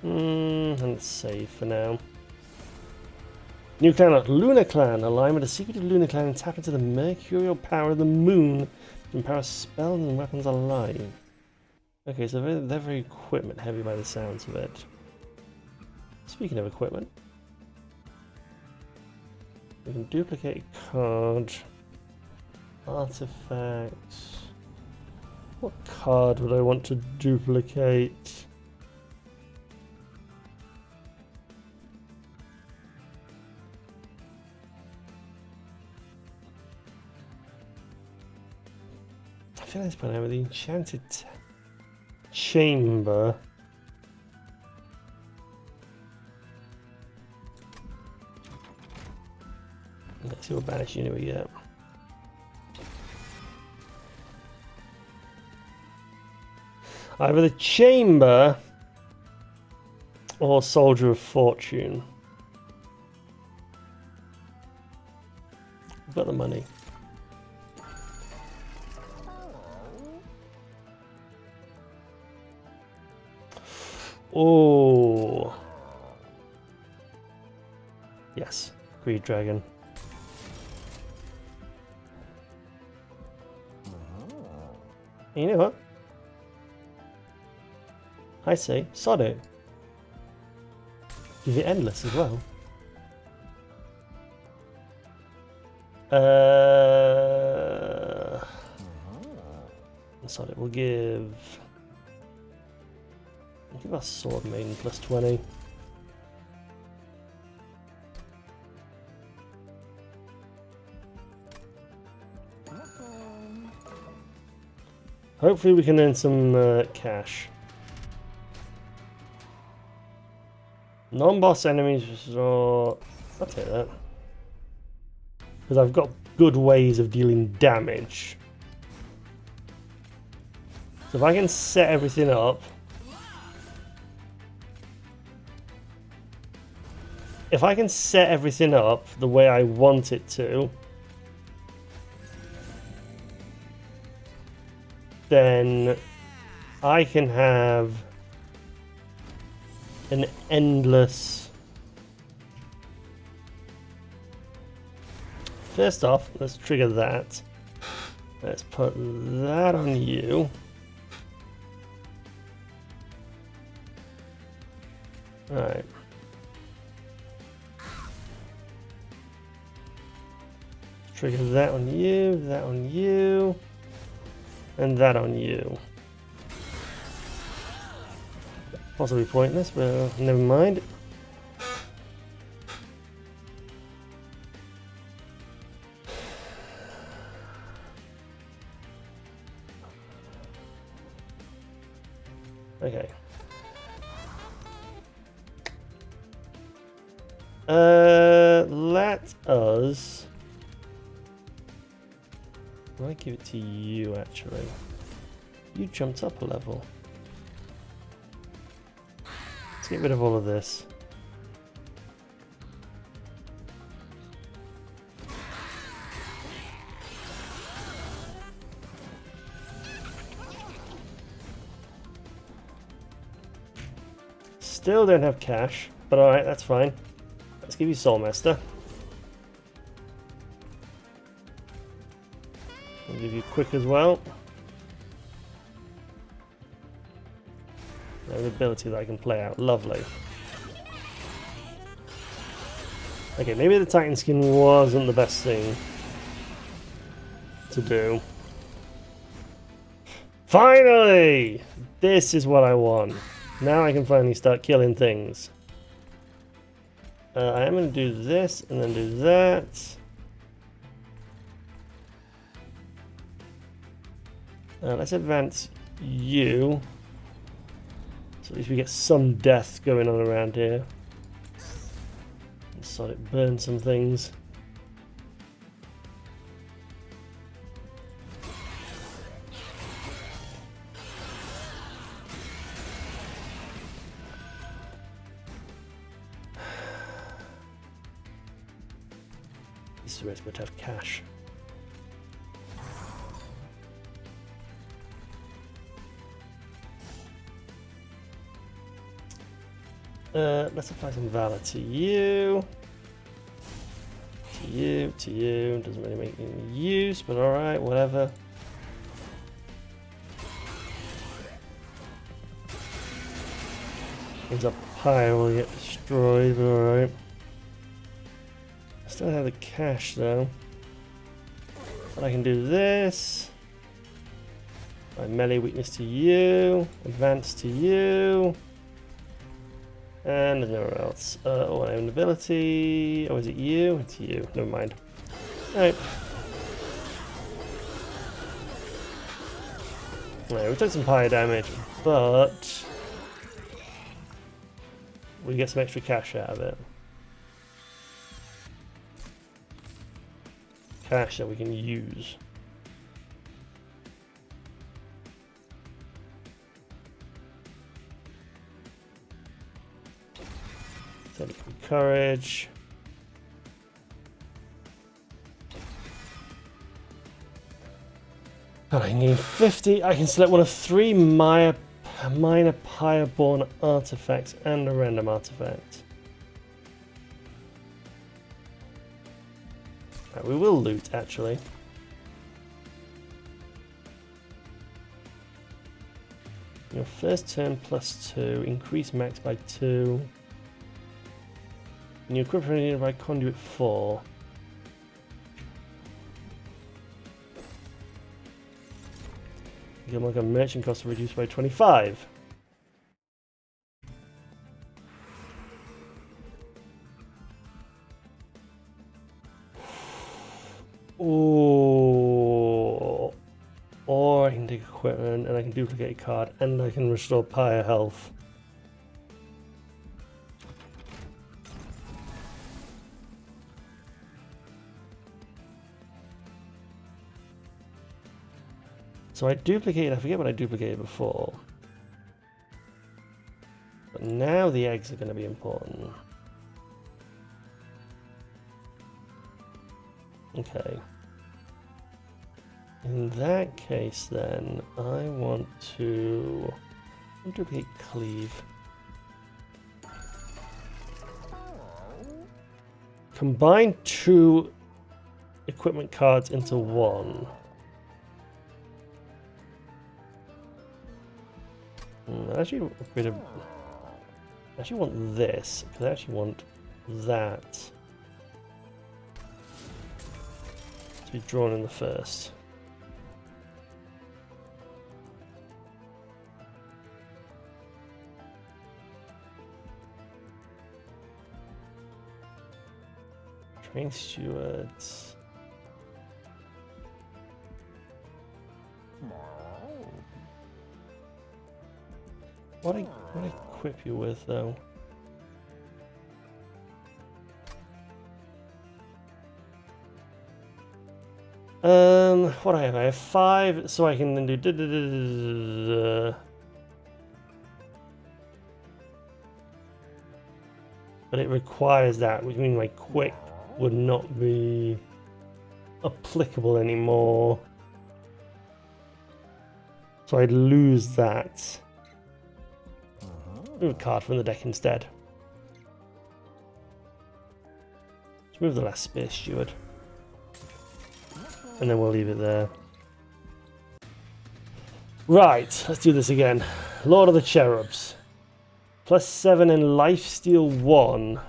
And let's save for now. New clan, Lunar Clan. Align with the secret of Lunar Clan and tap into the mercurial power of the moon to empower spells and weapons alive. Okay, so they're very equipment heavy by the sounds of it. Speaking of equipment, we can duplicate a card. Artifacts. What card would I want to duplicate? I feel like it's put out with the Enchanted Chamber. Let's see what banish unit we get. Either the Chamber or Soldier of Fortune. We've got the money. Oh. Yes, Greed Dragon. And you know what? I say, sod it. Give it endless as well. So it will give our sword maiden plus 20. Hopefully we can earn some cash. Non-boss enemies, so I'll take that. Because I've got good ways of dealing damage. So if I can set everything up. If I can set everything up the way I want it to, then I can have an endless... First off, let's trigger that. Let's put that on you. Alright. Trigger that on you, and that on you. Possibly pointless, but never mind. Okay. Let us... I might give it to you, actually. You jumped up a level. Let's get rid of all of this. Still don't have cash, but alright, that's fine. Let's give you Soulmaster. I'll give you quick as well. An ability that I can play out. Lovely. Okay, maybe the Titan skin wasn't the best thing to do. Finally! This is what I want. Now I can finally start killing things. I am going to do this and then do that. Let's advance you. So at least we get some death going on around here. So it burns some things. This is where it's going to have cash. Let's apply some valor to you. To you. Doesn't really make any use, but alright, whatever. Means our pyre will get destroyed, but alright. I still have the cash though. But I can do this. My melee weakness to you. Advance to you. And there's nowhere else. Oh, I have an ability. Oh, is it you? It's you. Never mind. Alright. Alright, we took some pyre damage, but we get some extra cash out of it. Cash that we can use. Courage. And I can gain 50. I can select one of 3 minor pyre-born artifacts and a random artifact. Right, we will loot actually. Your first turn +2, increase max by 2. And you equip it by conduit 4. Gilmore merchant costs are reduced by 25. Ooh. Or I can take equipment and I can duplicate a card and I can restore pyre health. So I duplicated, I forget what I duplicated before. But now the eggs are going to be important. Okay. In that case then, I want to duplicate cleave. Combine 2 equipment cards into 1. I actually want this, because I actually want that to be drawn in the first. Train stewards. What I equip you with though? What I have 5, so I can then do. But it requires that, which means my quick would not be applicable anymore. So I'd lose that. Move a card from the deck instead. Let's move the last Space Steward. And then we'll leave it there. Right, let's do this again. Lord of the Cherubs. +7 in Lifesteal 1.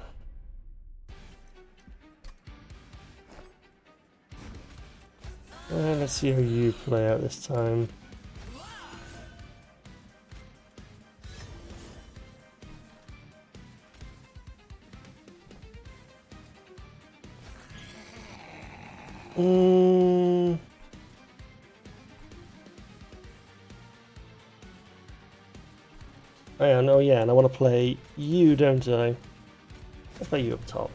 Let's see how you play out this time. Oh yeah, and I want to play you, don't I? Let's play you up top.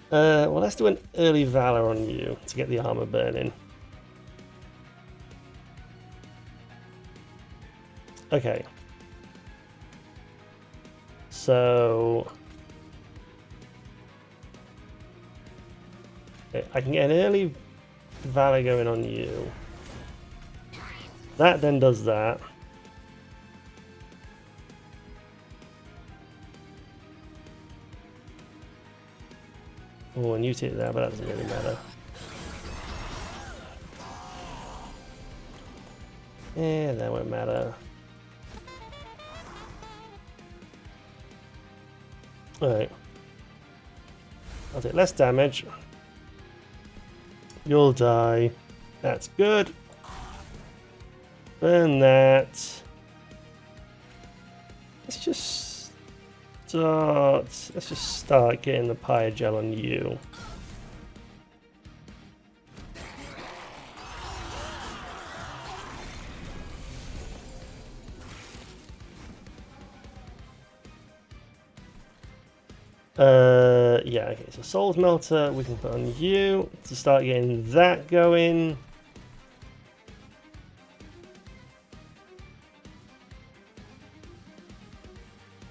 Well, let's do an early Valor on you to get the armor burning. Okay. So I can get an early Valor going on you. That then does that. Oh, and you take that, but that doesn't really matter. Yeah, that won't matter. Alright. I'll take less damage. You'll die. That's good. Burn that. Let's just start getting the pyre gel on you. Yeah, okay, so Soul's Melter we can put on you to start getting that going.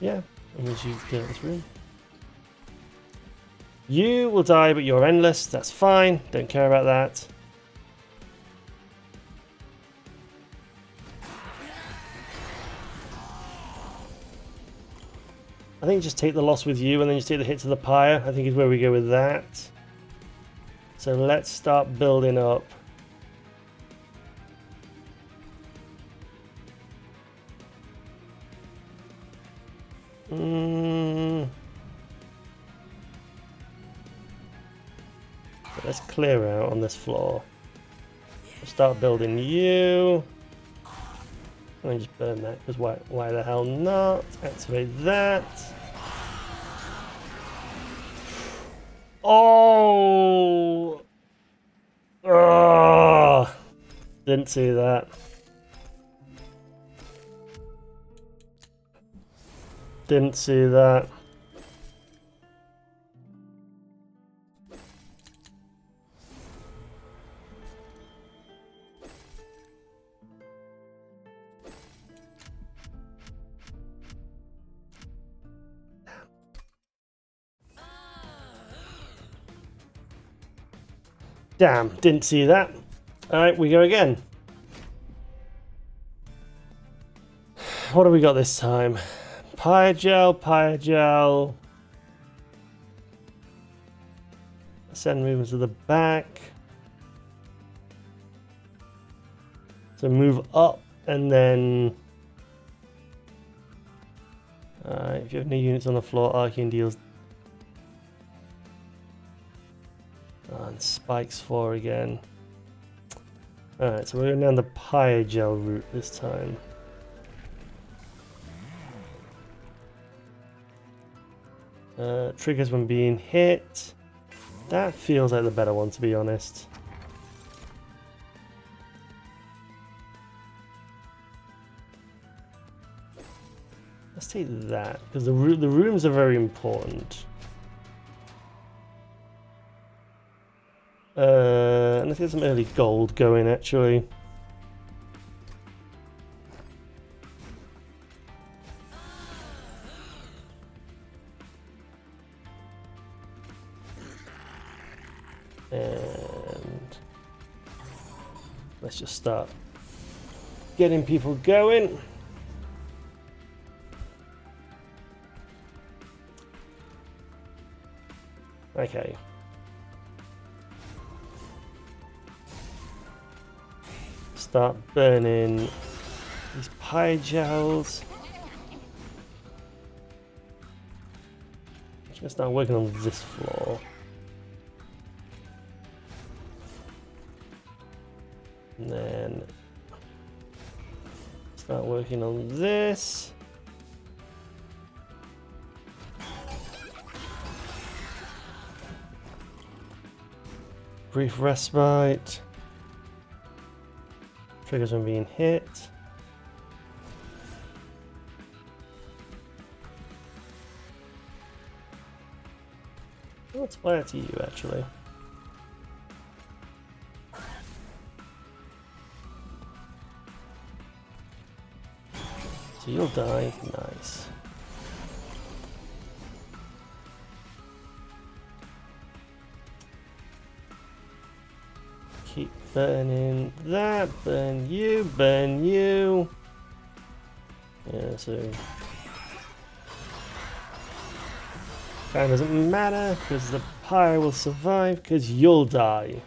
Yeah, that means you get this room. You will die, but you're endless. That's fine. Don't care about that. I think just take the loss with you and then just take the hit to the pyre. I think is where we go with that. So let's start building up. Let's clear out on this floor. We'll start building you. Let me just burn that, because why the hell not? Activate that. Oh! Oh! Didn't see that. Didn't see that. Damn, didn't see that. Alright, we go again. What have we got this time? Pyogel. Send movements to the back. So move up and then... if you have no units on the floor, Arcane deals... and spikes 4 again. Alright, so we're going down the Pyogel route this time. Triggers when being hit. That feels like the better one, to be honest. Let's take that, because the rooms are very important. And let's get some early gold going, actually. And let's just start getting people going. Okay. Start burning these Pyogels. I'm gonna start working on this floor. And then start working on this. Brief respite. Triggers when being hit. Let's apply it to you, actually. So you'll die. Nice. Keep burning that. Burn you. Burn you. Yeah, so kind of doesn't matter because the pyre will survive because you'll die.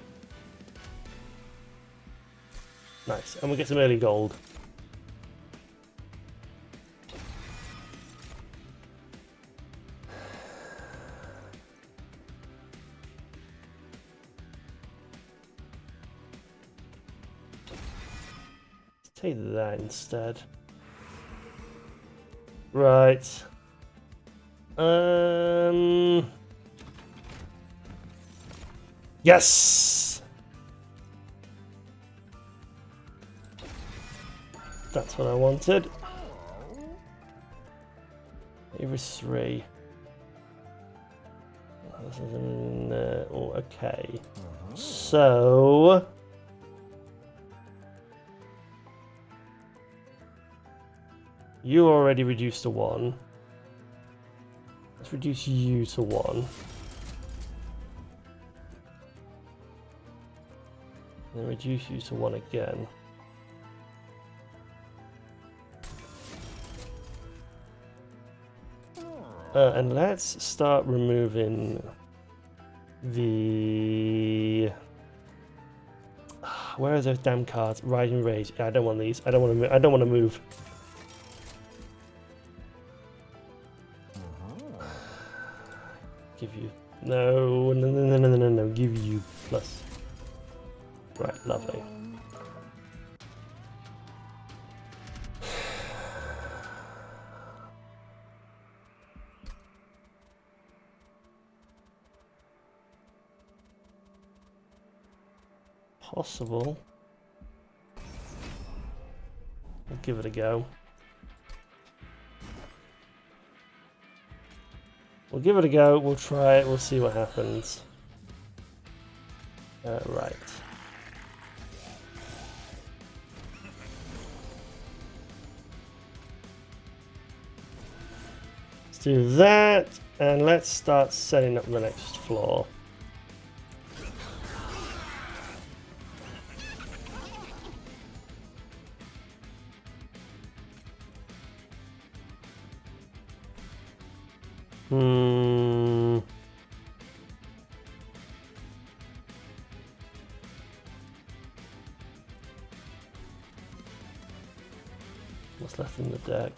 Nice. And we'll get some early gold. Take that instead. Right. Yes! That's what I wanted. Iris 3. This is in, oh, okay. So... you already reduced to 1. Let's reduce you to 1. Then reduce you to 1 again. And let's start removing the... where are those damn cards? Rising Rage. I don't want these. I don't want to. I don't want to move. Give you No, no, no, no, no, no, no, give you plus. Right, lovely. Possible. We'll give it a go. We'll give it a go, we'll try it, we'll see what happens. Right. Let's do that, and let's start setting up the next floor. What's left in the deck?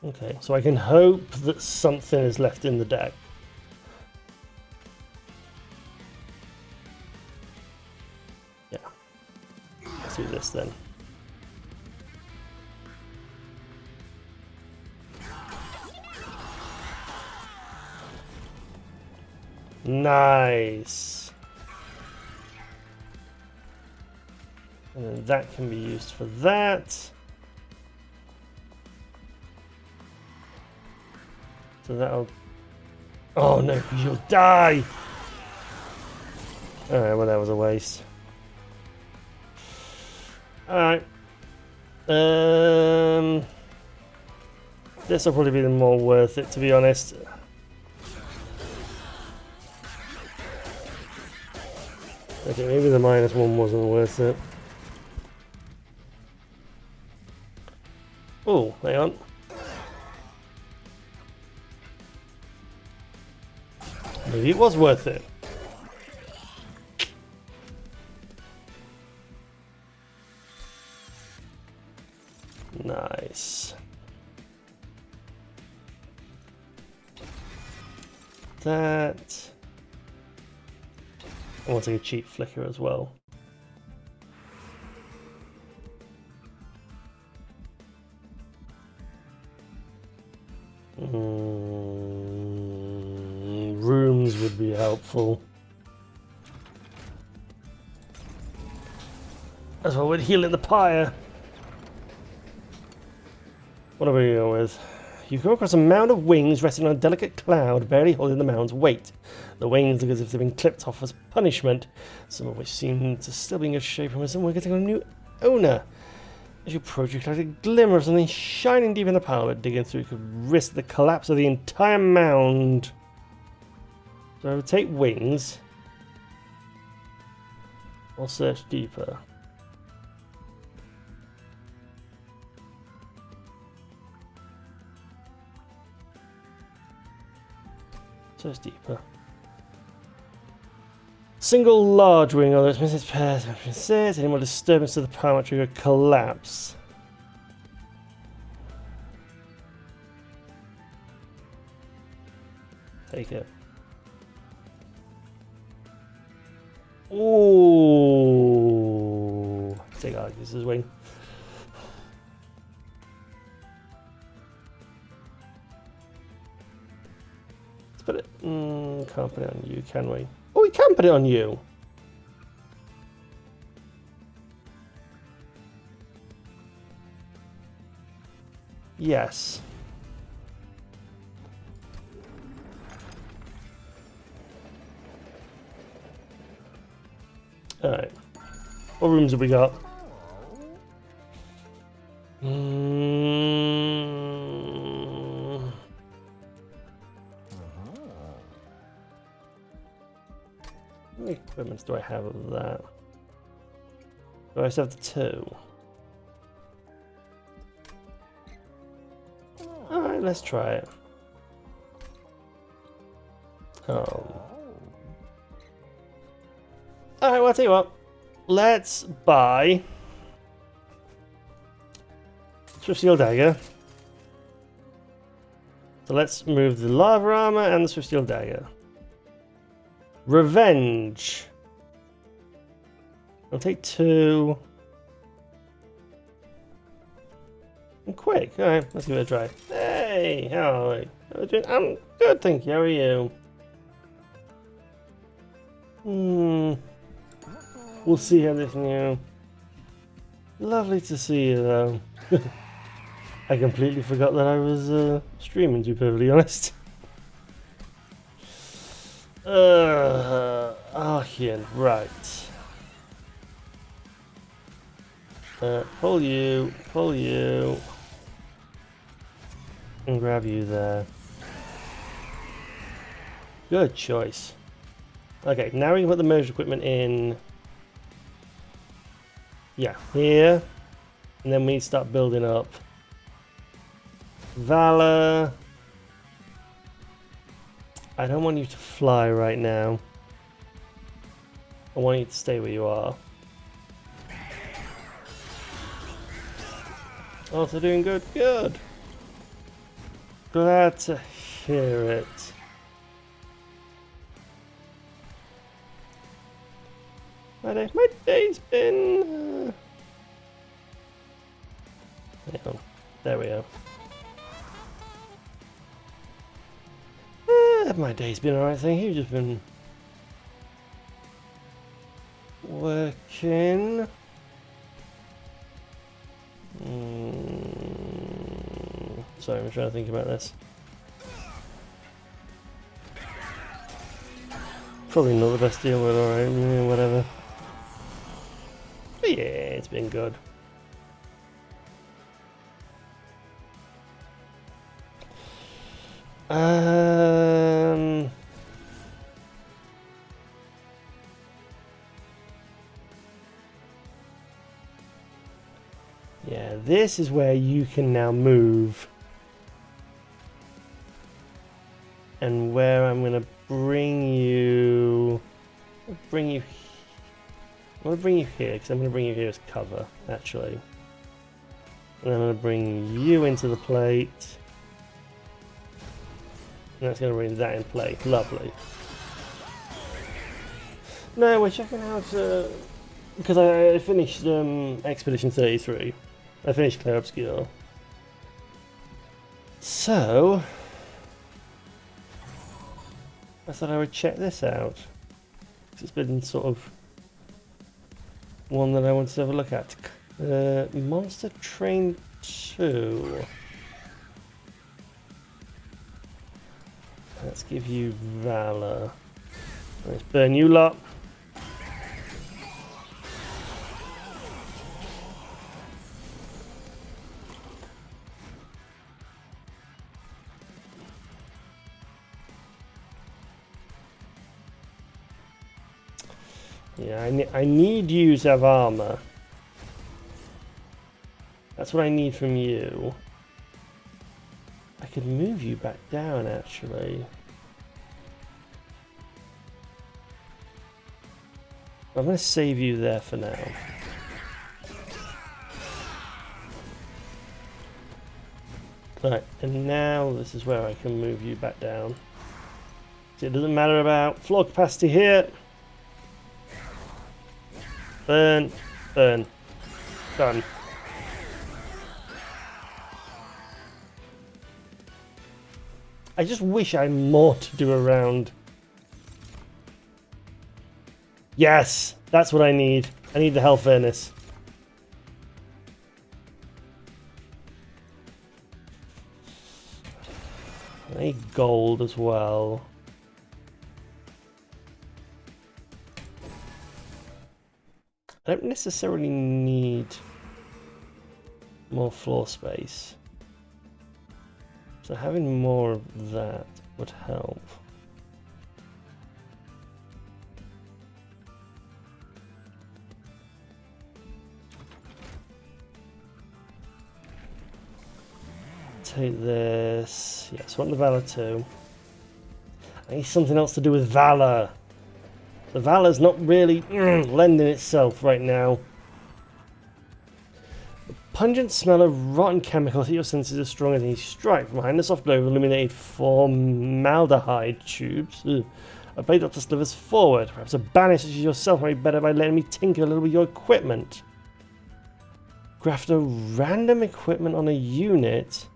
Okay, so I can hope that something is left in the deck. Yeah. Let's do this then. Nice. And then that can be used for that. So that'll... Oh no, because you'll die! Alright, well that was a waste. Alright. This will probably be the more worth it, to be honest. Okay, maybe the -1 wasn't worth it. Oh, hang on. Maybe it was worth it. Nice. That. I want to take a cheap flicker as well. Rooms would be helpful. As well, we're healing the pyre. What are we going with? You come across a mound of wings resting on a delicate cloud, barely holding the mound's weight. The wings look as if they've been clipped off as punishment, some of which seem to still be in good shape, and some are getting a new owner. As you approach, you collect a glimmer of something shining deep in the pile, but digging through could risk the collapse of the entire mound. So I would take wings. I'll search deeper. Search deeper. Single large wing, although it's missing its pairs. Says any more disturbance to the power might trigger collapse. Take it. Ooh. Take Argus's wing. Let's put it. Can't put it on you, can we? Oh, we can put it on you. Yes. Alright. What rooms have we got? How many equipments do I have of that? Do I still have the 2? Alright, let's try it. Alright, well, I'll tell you what. Let's buy Swift Steel Dagger. So let's move the lava armor and the swift steel dagger. Revenge. I'll take 2. And quick. Alright, let's give it a try. Hey, how are you? I'm good, thank you. How are you? We'll see how this new. Lovely to see you, though. I completely forgot that I was streaming, to be perfectly honest. Archean, right. Pull you, and grab you there. Good choice. Okay, now we can put the merged equipment in. Yeah, here. And then we start building up. Valor. I don't want you to fly right now. I want you to stay where you are. Also doing good. Good. Glad to hear it. My day's been... there we go. My day's been alright, thank you. Just been working. Sorry, I'm trying to think about this. Probably not the best deal, but alright, whatever. But yeah, it's been good. Yeah, this is where you can now move. And where I'm going to bring you... I'm going to bring you here, because I'm going to bring you here as cover, actually. And I'm going to bring you into the plate. And that's going to bring that in play. Lovely. No, we're checking out... because I finished Expedition 33. I finished Clear Obscure. So... I thought I would check this out. It's been sort of one that I wanted to have a look at. Monstertrain 2. Let's give you Valor. Let's burn you lot. Yeah, I need you to have armor. That's what I need from you. I could move you back down, actually. I'm going to save you there for now. Right, and now this is where I can move you back down. So it doesn't matter about floor capacity here. Burn, burn, done. I just wish I had more to do around. Yes, that's what I need. I need the hell furnace. I need gold as well. I don't necessarily need more floor space. So having more of that would help. Take this. Yes, I want the Valor too. I need something else to do with Valor. The Valor's not really lending itself right now. Pungent smell of rotten chemicals hit your senses as strong as any strike. From behind the soft glow of illuminated formaldehyde tubes, a blade doctor slithers forward. Perhaps a bandit such as yourself might be better by letting me tinker a little with your equipment. Graft a random equipment on a unit.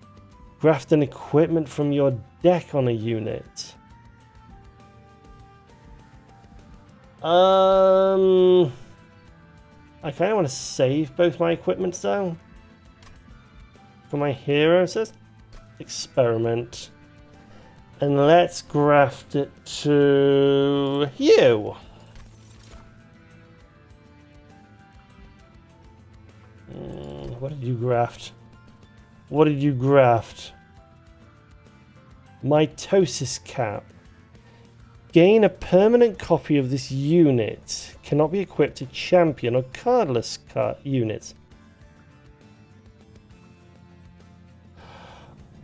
Graft an equipment from your deck on a unit. I kind of want to save both my equipment though. For my hero, it says experiment. And let's graft it to you. What did you graft? What did you graft? Mitosis cap. Gain a permanent copy of this unit. Cannot be equipped to champion or cardless units.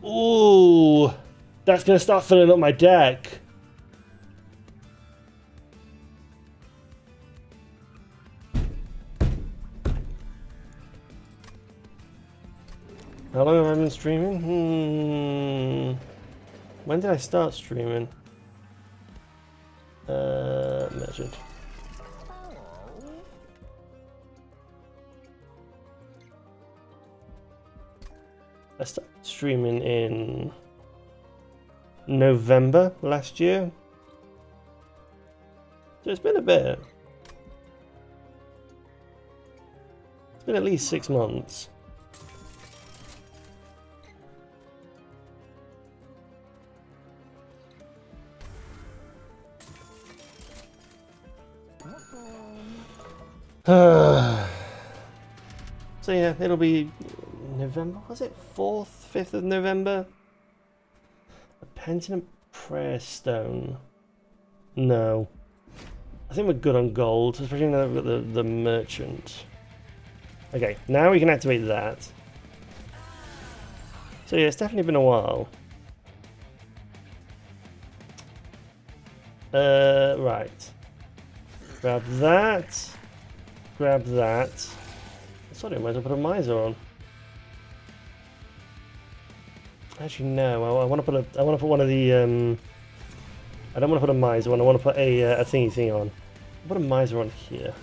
Ooh, that's going to start filling up my deck. How long have I been streaming? When did I start streaming? Measured. I started streaming in November last year. So it's been a bit. It's been at least 6 months. So yeah, it'll be November, was it 4th, 5th of November? A Penitent Prayer Stone. No. I think we're good on gold, especially now we've got the merchant. Okay, now we can activate that. So yeah, it's definitely been a while. Right. Grab that. Grab that. Sorry, I might have put a miser on. Actually, no. I want to put one of the. I don't want to put a miser on. I want to put a thingy thing on. I'll put a miser on here.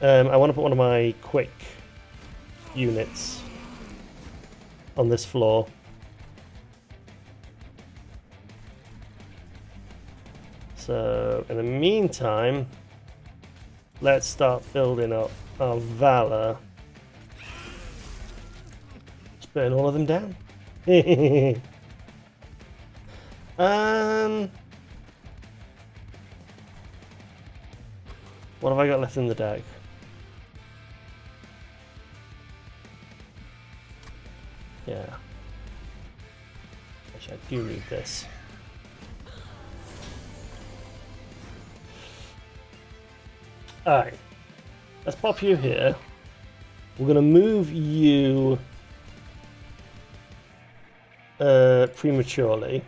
I want to put one of my quick units on this floor. So, in the meantime, let's start building up our valor. Just burn all of them down. What have I got left in the deck? Yeah. Actually, I do read this. Alright, let's pop you here. We're going to move you prematurely.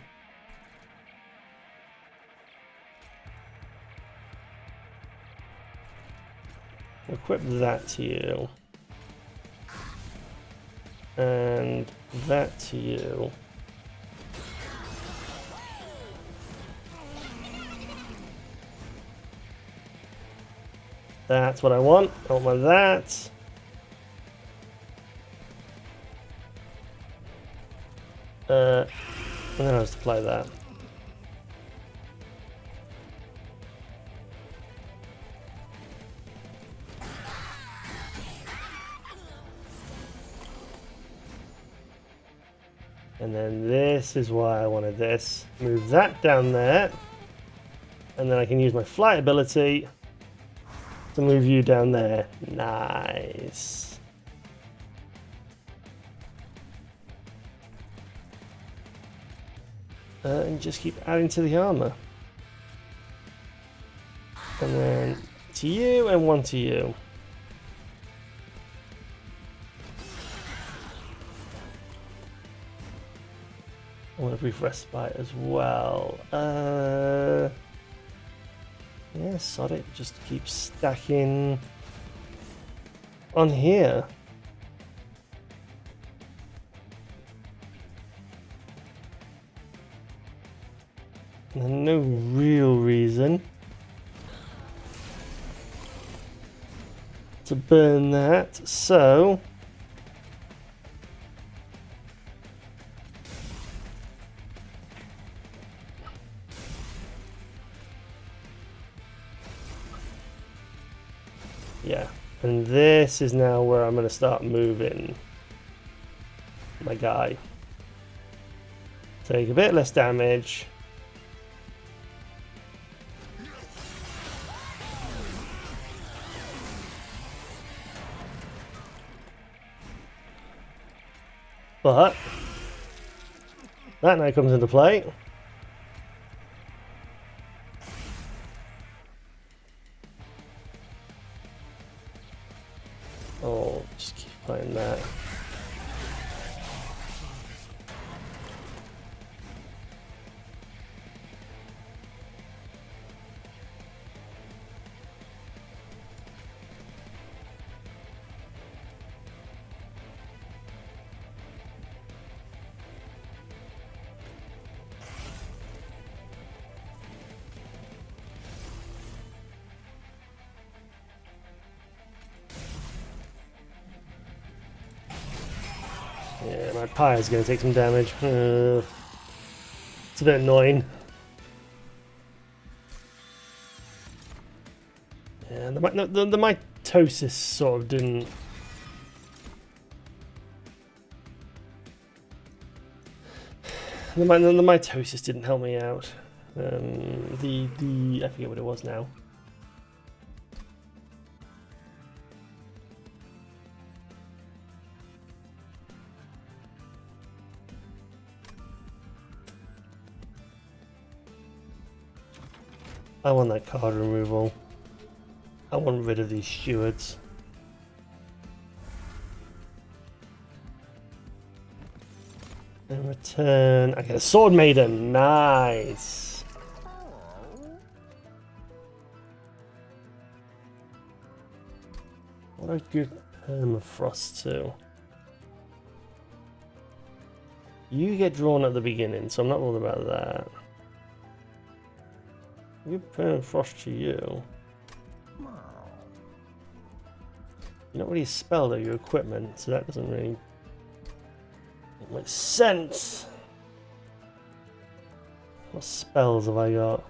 Equip that to you. And that to you. That's what I want. I want that. And then I'll just apply that. And then this is why I wanted this. Move that down there. And then I can use my flight ability to move you down there. Nice. And just keep adding to the armor. And then to you and one to you. I want a brief respite as well. Yeah, sod it. Just keep stacking on here. There's no real reason to burn that, so yeah, and this is now where I'm going to start moving my guy. Take a bit less damage. But that now comes into play. Oh, just keep playing that. Yeah, my pie is going to take some damage. It's a bit annoying. Yeah, the mitosis sort of didn't. The mitosis didn't help me out. I forget what it was now. I want that card removal. I want rid of these stewards. In return, I get a sword maiden. Nice. What do I give permafrost to? You get drawn at the beginning, so I'm not worried about that. Give permafrost to you. You're not really a spell though, your equipment, so that doesn't really make sense. What spells have I got?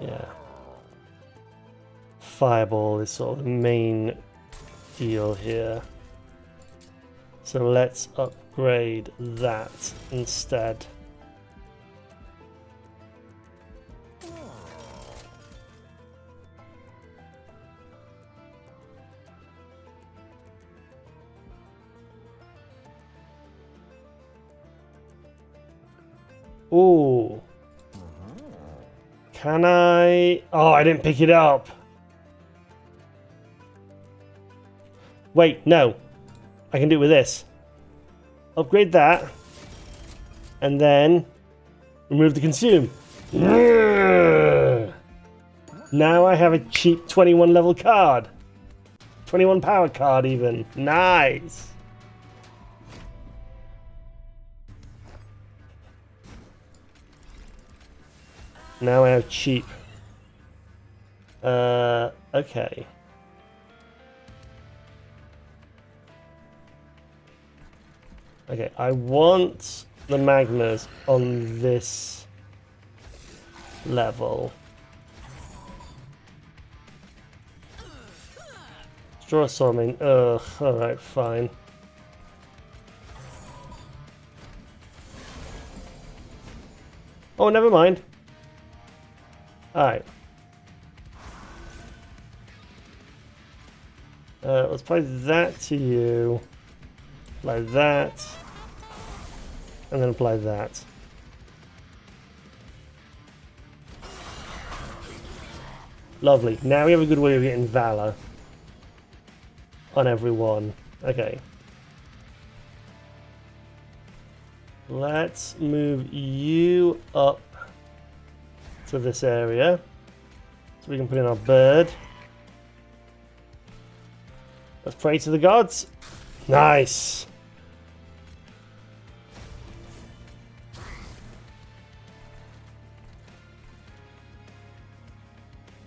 Yeah. Fireball is sort of the main deal here. So let's upgrade that instead. Ooh. Can I? Oh, I didn't pick it up. Wait, no. I can do it with this. Upgrade that. And then remove the consume. Now I have a cheap 21 level card. 21 power card even. Nice. Now I have cheap. Okay. Okay, I want the magmas on this level. Draw a sword. Ugh, alright, fine. Oh, never mind. Alright. Let's apply that to you. Apply that. And then apply that. Lovely. Now we have a good way of getting Valor on everyone. Okay. Let's move you up to this area. So we can put in our bird. Let's pray to the gods. Nice.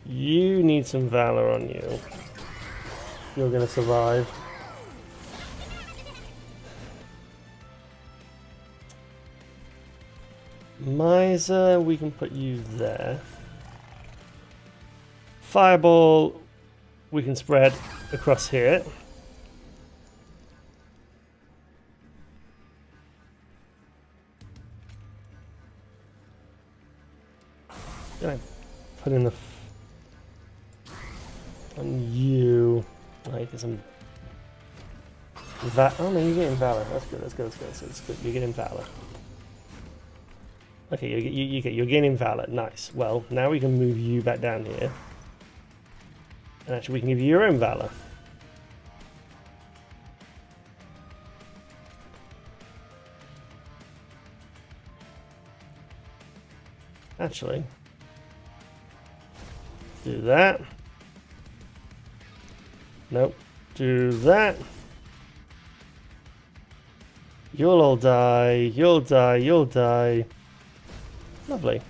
You need some valor on you. You're gonna survive. Miser, we can put you there. Fireball, we can spread across here. Gonna put in the on you. Like some. Oh no, you're getting valor. That's good. That's good. That's good. You're getting valor. Okay, you're gaining valor. Nice. Well, now we can move you back down here, and actually we can give you your own valor. Actually, do that. Nope. Do that. You'll all die. You'll die. You'll die. Lovely.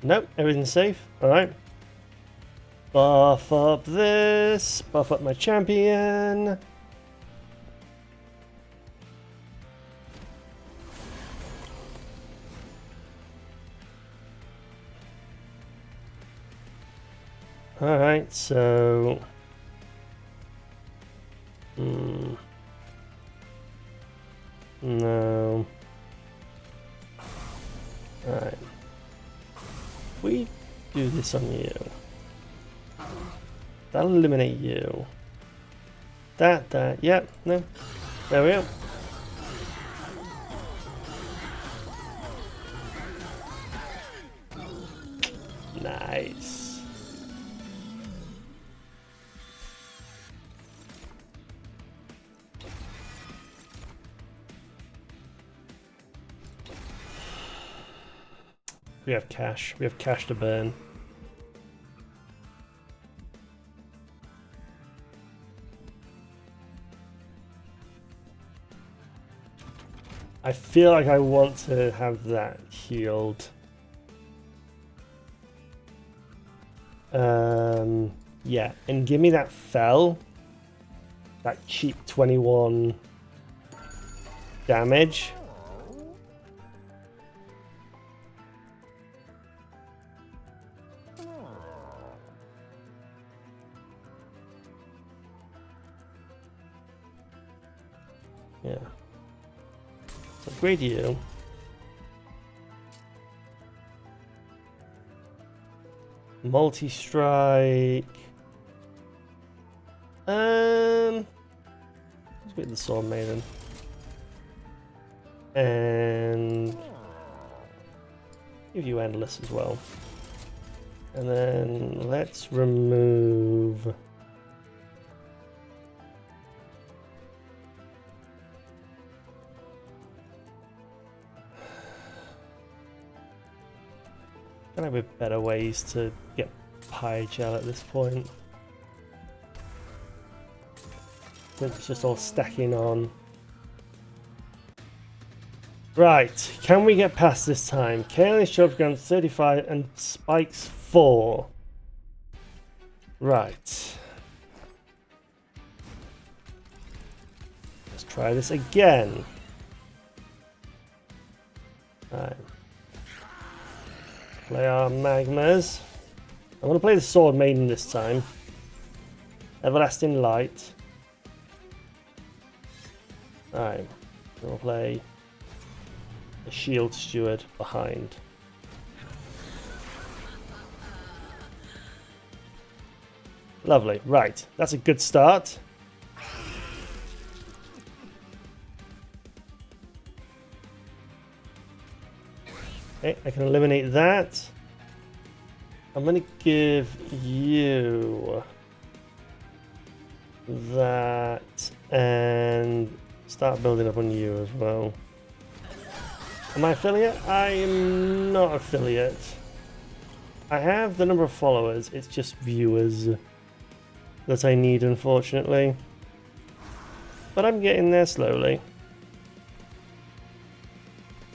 Nope, everything's safe. Alright. Buff up this. Buff up my champion. Alright, so... No. Alright. We do this on you. That'll eliminate you. That, yep, no. There we go. Nice. We have cash. We have cash to burn. I feel like I want to have that healed. Yeah, and give me that fell. That cheap 21 damage. Yeah. Upgrade you. Multi-strike. Let's get the Sword Maiden. And give you Endless as well. And then let's remove... Can I be better ways to get pie gel at this point? It's just all stacking on. Right, can we get past this time? Kaelin's shotgun 35 and spikes 4. Right. Let's try this again. Alright. Play our magmas. I'm going to play the Sword Maiden this time. Everlasting Light. Alright. We'll play the Shield Steward behind. Lovely. Right. That's a good start. Okay, I can eliminate that. I'm gonna give you that and start building up on you as well. Am I affiliate? I am not affiliate. I have the number of followers, it's just viewers that I need, unfortunately. But I'm getting there slowly.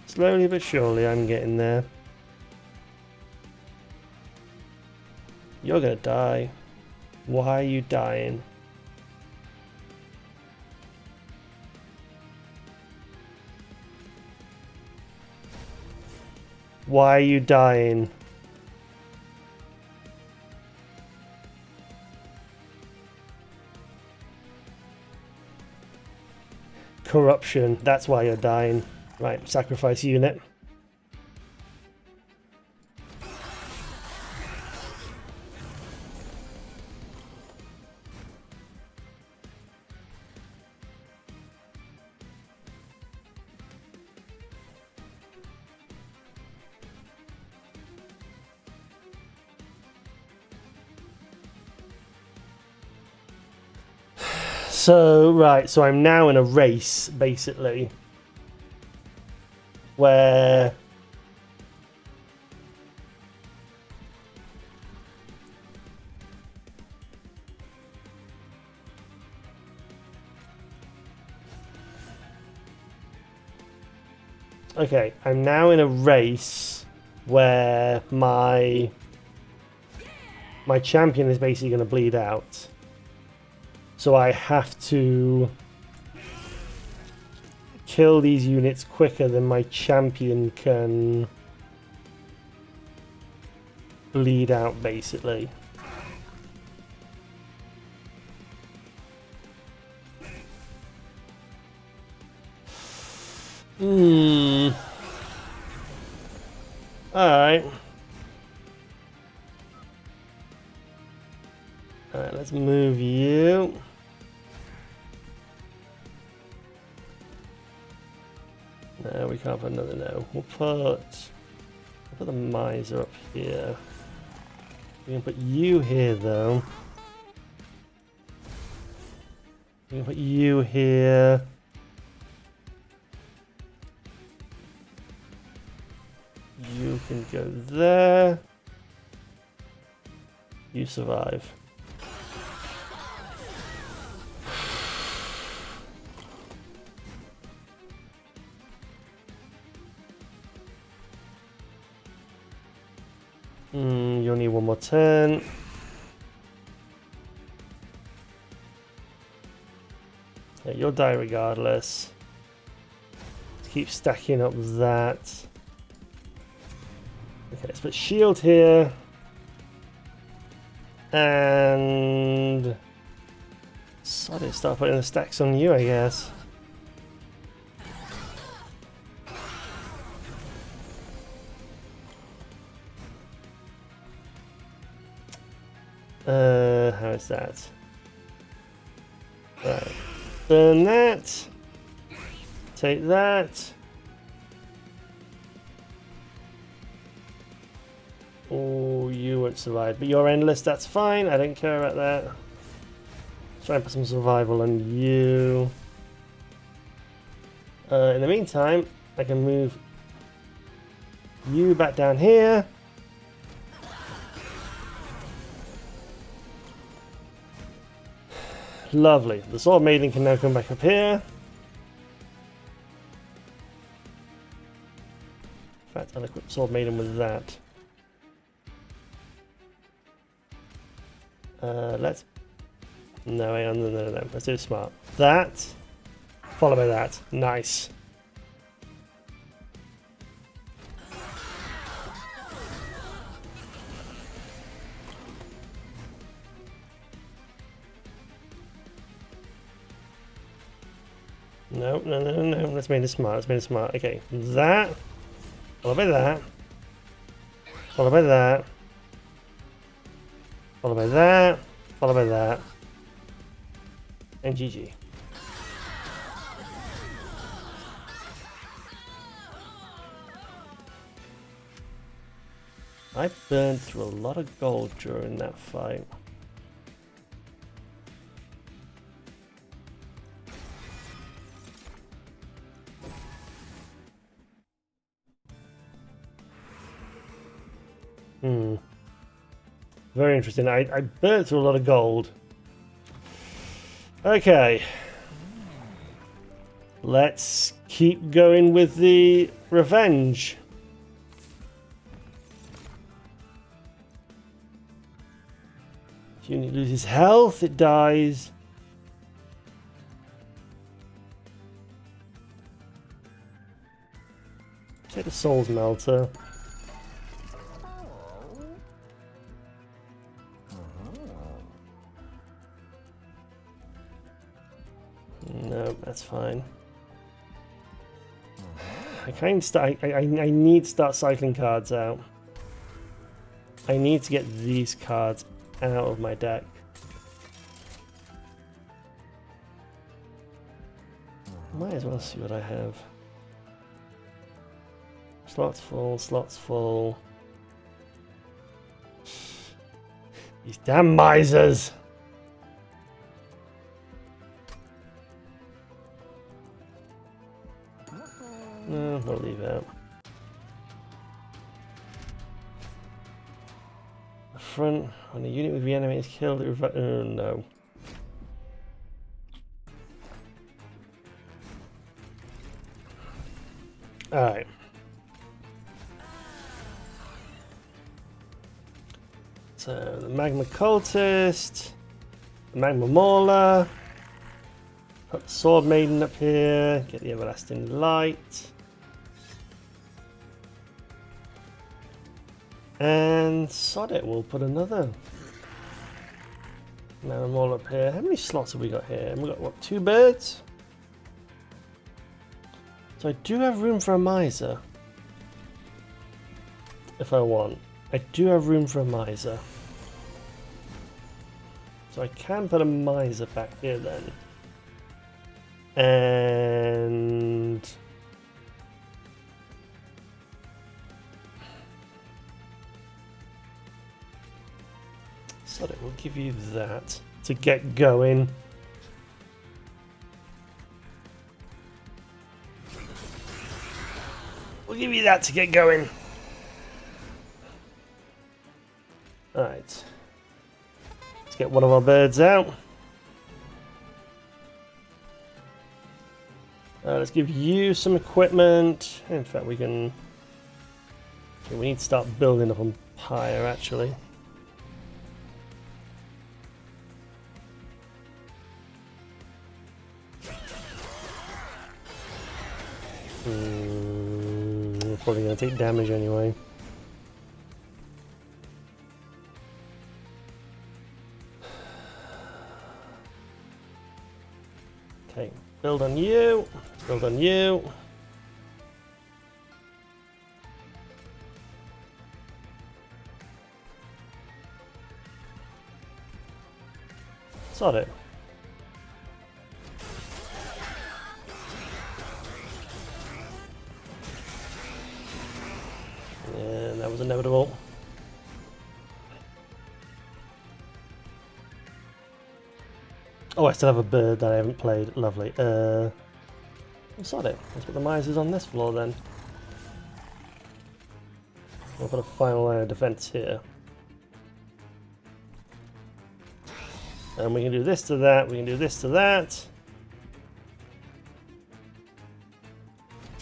Slowly but surely I'm getting there. You're gonna die. Why are you dying? Why are you dying? Corruption, that's why you're dying. Right, sacrifice unit. So, right, so I'm now in a race, basically, where okay, I'm now in a race where my champion is basically going to bleed out. So I have to kill these units quicker than my champion can bleed out, basically. Alright. Alright, let's move you. No, we can't put another no. We'll put the miser up here. We can put you here though. We can put you here. You can go there. You survive. You'll need one more turn. Yeah, you'll die regardless. Keep stacking up that. Okay, let's put shield here. And so I start putting the stacks on you, I guess. How is that? Right. Burn that. Take that. Oh, you won't survive, but you're endless, that's fine. I don't care about that. Try and put some survival on you. In the meantime, I can move you back down here. Lovely. The Sword Maiden can now come back up here. In fact, I'll equip Sword Maiden with that. Let's... No, hang on, no. Let's do it smart. That. Followed by that. Nice. No. Let's make it smart. Okay, that. Followed by that. Followed by that. Followed by that. Followed by that. And GG. I burned through a lot of gold during that fight. Very interesting. I burnt through a lot of gold. Okay. Let's keep going with the revenge. If unit loses health, it dies. Take the Souls Melter. No, that's fine. I need to start cycling cards out. I need to get these cards out of my deck. Might as well see what I have. Slots full, slots full. These damn misers! No, I'll leave out. The front, when a unit with the enemy is killed, it oh no. Alright. So, the Magma Cultist, the Magma Mauler, put the Sword Maiden up here, get the Everlasting Light. And sod it, we'll put another Magma Mauler up here. How many slots have we got here? We've got, what, 2 birds? So I do have room for a Miser. If I want. I do have room for a Miser. So I can put a Miser back here then. And so it will give you that to get going. We'll give you that to get going. Alright. Let's get one of our birds out. Let's give you some equipment. In fact, we can... we need to start building up on Pyre, actually. We're probably going to take damage anyway. Okay, build on you. Build on you. Sod it. Yeah, that was inevitable. Oh, I still have a bird that I haven't played. Lovely. Sod it. Let's put the misers on this floor then. We'll put a final line of defense here. And we can do this to that, we can do this to that.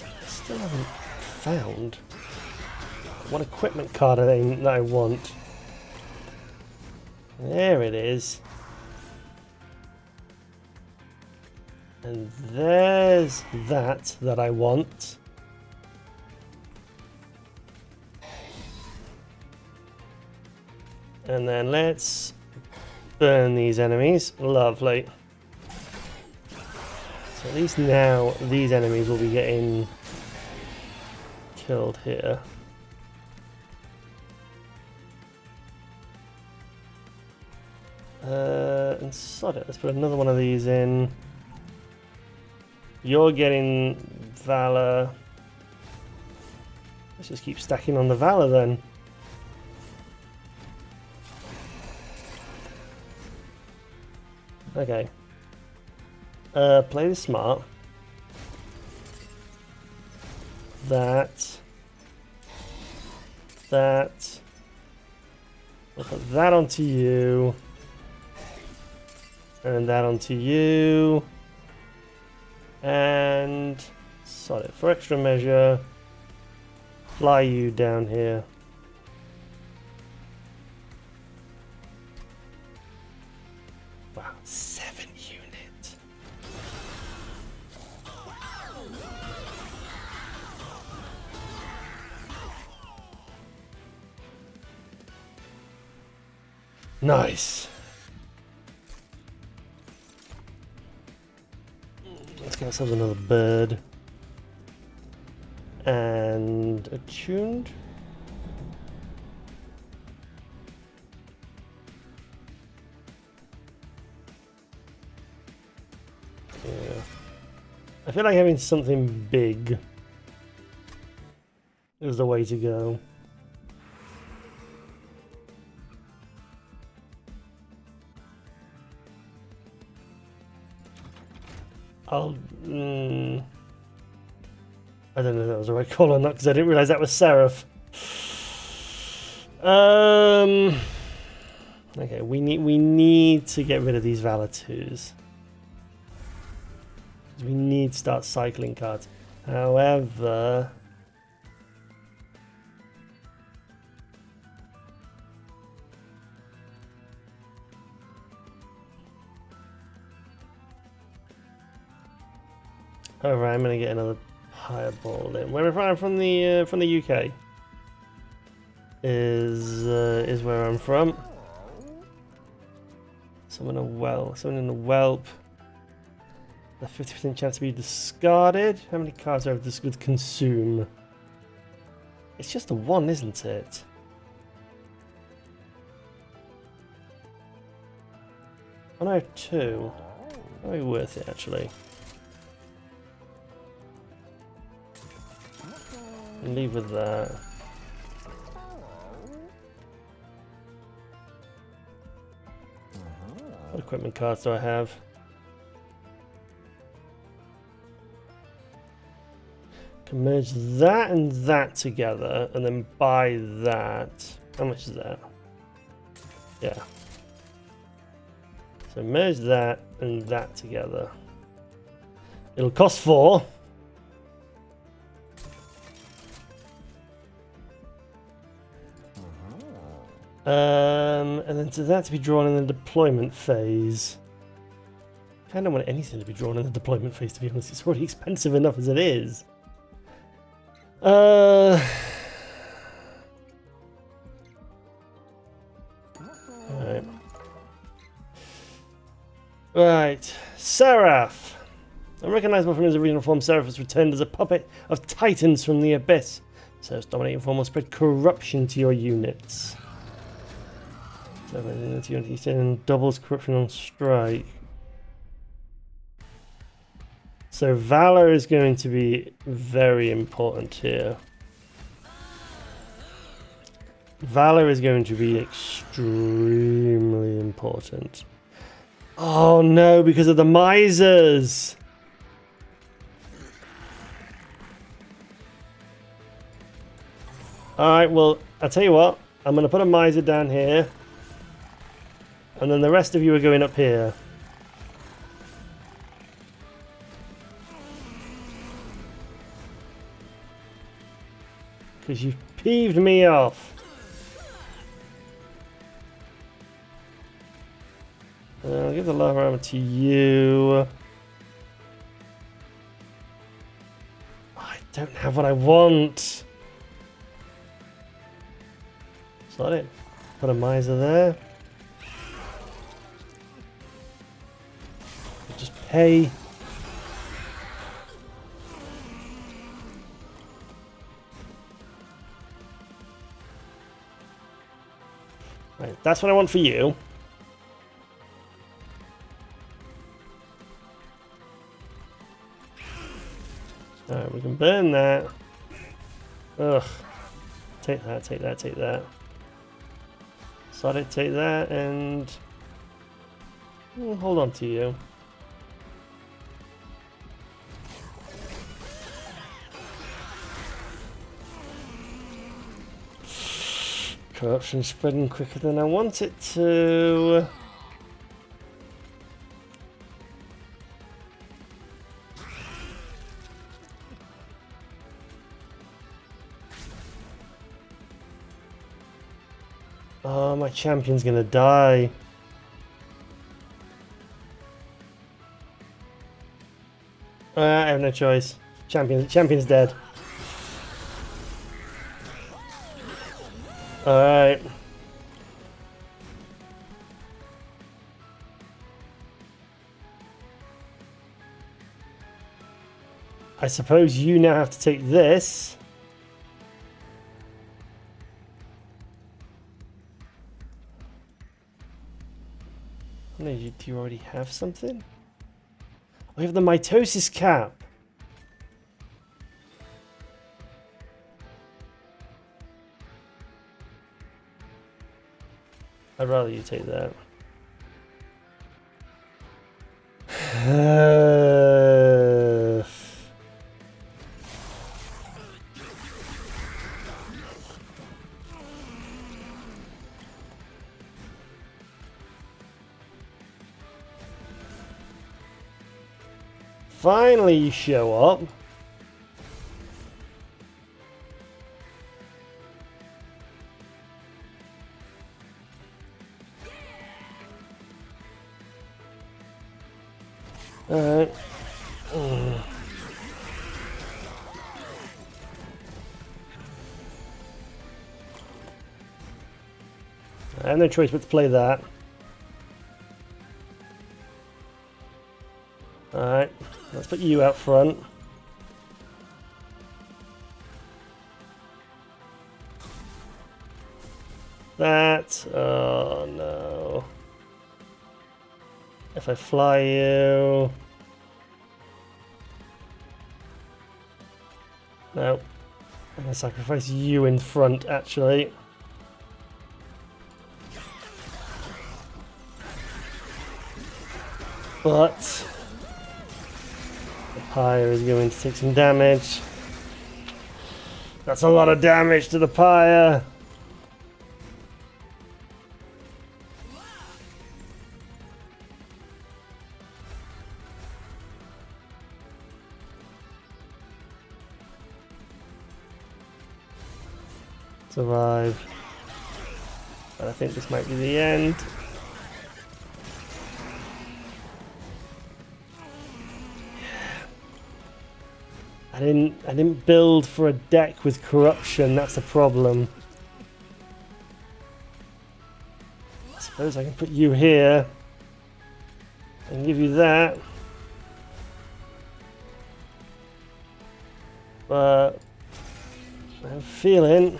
I still haven't found what equipment card that I want. There it is. And there's that I want. And then let's burn these enemies. Lovely. So at least now these enemies will be getting killed here. And sod it. Let's put another one of these in. You're getting Valor. Let's just keep stacking on the Valor then. Okay. Play this smart. That. We'll put that onto you. And that onto you. And solid. For extra measure, fly you down here. Wow, 7 units. Nice. Let's get ourselves another bird. And attuned. Yeah. I feel like having something big is the way to go. I'll... I don't know if that was the right call or not, because I didn't realise that was Seraph. Okay, we need to get rid of these Valatus. We need to start cycling cards. However... Alright, I'm gonna get another Fireball in. Where I'm from the UK is where I'm from. Someone in a whelp. The 50% chance to be discarded. How many cards do I have this with consume? It's just the one, isn't it? Oh no, 2. Very worth it actually. Leave with that. What equipment cards do I have? Can merge that and that together and then buy that. How much is that? Yeah. So merge that and that together. It'll cost 4. And then to that to be drawn in the deployment phase. I don't want anything to be drawn in the deployment phase, to be honest. It's already expensive enough as it is. Alright. Right. Seraph. Unrecognizable from his original form, Seraph has returned as a puppet of titans from the abyss. Seraph's dominating form will spread corruption to your units. So you send doubles corruption on strike. So Valor is going to be very important here. Valor is going to be extremely important. Oh no, because of the misers! Alright, well, I'll tell you what. I'm going to put a miser down here. And then the rest of you are going up here. Because you've peeved me off. I'll give the lower armor to you. I don't have what I want. Sorry. Put a miser there. Just pay. Right, that's what I want for you. Alright, we can burn that. Ugh. Take that, take that, take that. Sorry, take that and... Hold on to you. Corruption's spreading quicker than I want it to. Oh, my champion's gonna die. I have no choice. Champion's dead. Alright. I suppose you now have to take this. No, do you already have something? We have the mitosis cap. I'd rather you take that. Finally you show up. Alright. I have no choice but to play that. Alright, let's put you out front. That, oh no. If I fly you... No. I'm going to sacrifice you in front, actually. But... the pyre is going to take some damage. That's a lot of damage to the pyre. Survive. But I think this might be the end. I didn't build for a deck with corruption, that's the problem. I suppose I can put you here and give you that. But I'm feeling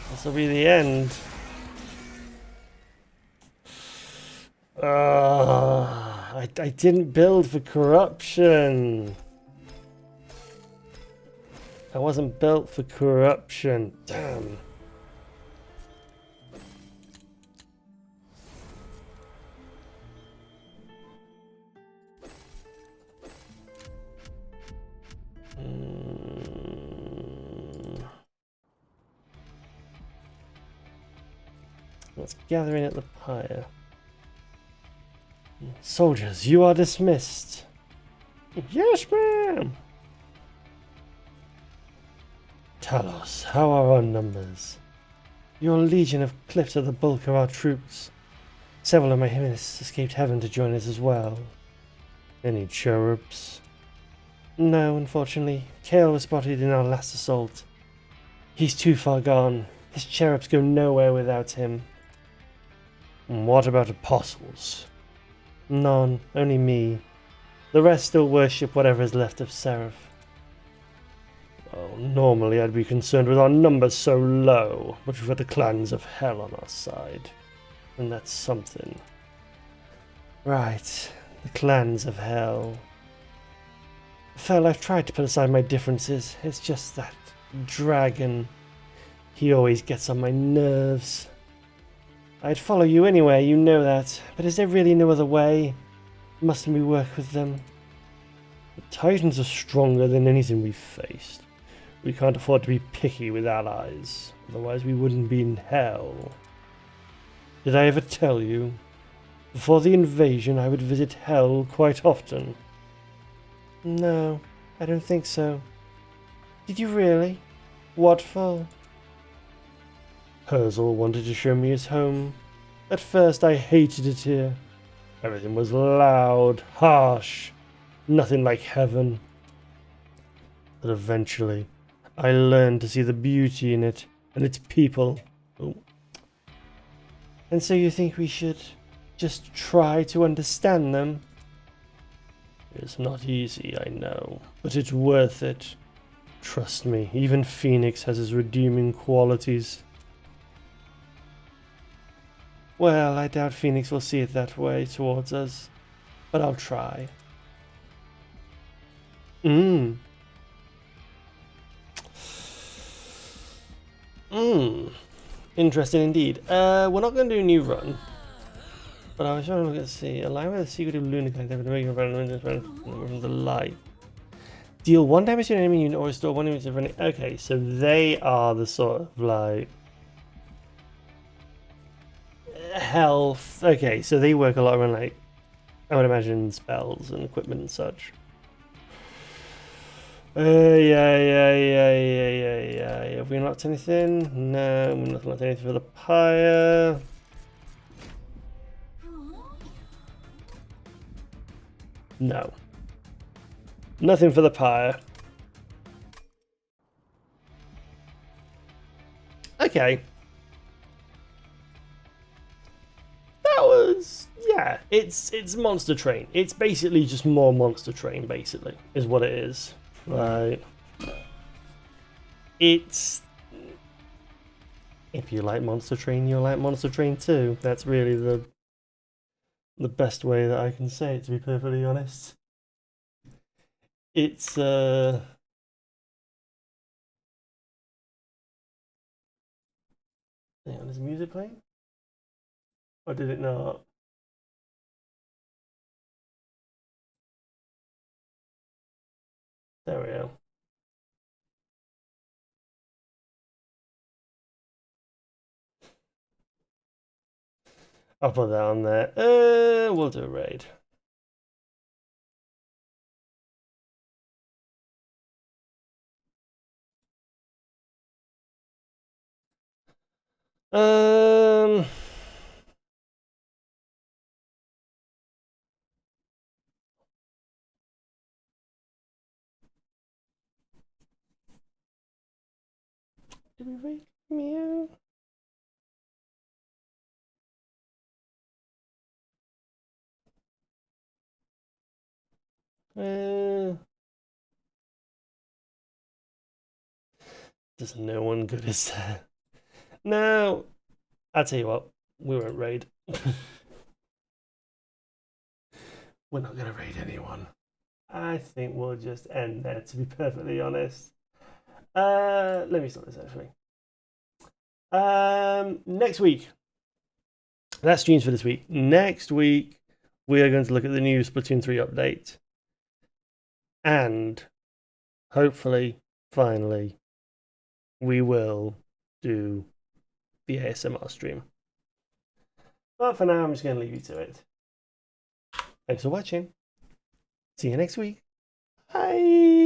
this will be the end. I didn't build for corruption. I wasn't built for corruption. Damn. Let's gather in at the pyre. Soldiers, you are dismissed. Yes, ma'am. Talos, how are our numbers? Your legion have clipped at the bulk of our troops. Several of my hymnists escaped heaven to join us as well. Any cherubs? No, unfortunately. Kale was spotted in our last assault. He's too far gone. His cherubs go nowhere without him. And what about apostles? None, only me. The rest still worship whatever is left of Seraph. Well, normally I'd be concerned with our numbers so low, but we've got the clans of hell on our side. And that's something. Right, the clans of hell. Fel, I've tried to put aside my differences. It's just that dragon. He always gets on my nerves. I'd follow you anyway, you know that. But is there really no other way? Mustn't we work with them? The Titans are stronger than anything we've faced. We can't afford to be picky with allies. Otherwise we wouldn't be in hell. Did I ever tell you? Before the invasion I would visit hell quite often. No, I don't think so. Did you really? What for? Herzl wanted to show me his home. At first I hated it here. Everything was loud, harsh, nothing like heaven. But eventually, I learned to see the beauty in it and its people. Oh. And so you think we should just try to understand them? It's not easy, I know, but it's worth it. Trust me, even Phoenix has its redeeming qualities. Well, I doubt Phoenix will see it that way towards us, but I'll try. Interesting indeed. We're not going to do a new run, but I was trying to look at see. Align with the secretive lunar contact from the light. Deal 1 damage to an enemy unit or restore 1 damage to an enemy. Okay, so they are the sort of like health. Okay, so they work a lot around like I would imagine spells and equipment and such. Yeah. Have we unlocked anything? No, we've not unlocked anything for the pyre. No. Nothing for the pyre. Okay. That was... yeah, it's Monster Train. It's basically just more Monster Train, basically, is what it is. Right. It's... if you like Monster Train, you'll like Monster Train too. That's really the best way that I can say it, to be perfectly honest. It's hang on, is music playing? Or did it not? There we go. I'll put that on there. We'll do a raid. Did we raid Mew? There's no one good as there. No, I'll tell you what, we won't raid. We're not going to raid anyone. I think we'll just end there, to be perfectly honest. Let me stop this actually. Next week. That's streams for this week. Next week, we are going to look at the new Splatoon 3 update. And hopefully, finally, we will do the ASMR stream. But for now, I'm just going to leave you to it. Thanks for watching. See you next week. Bye.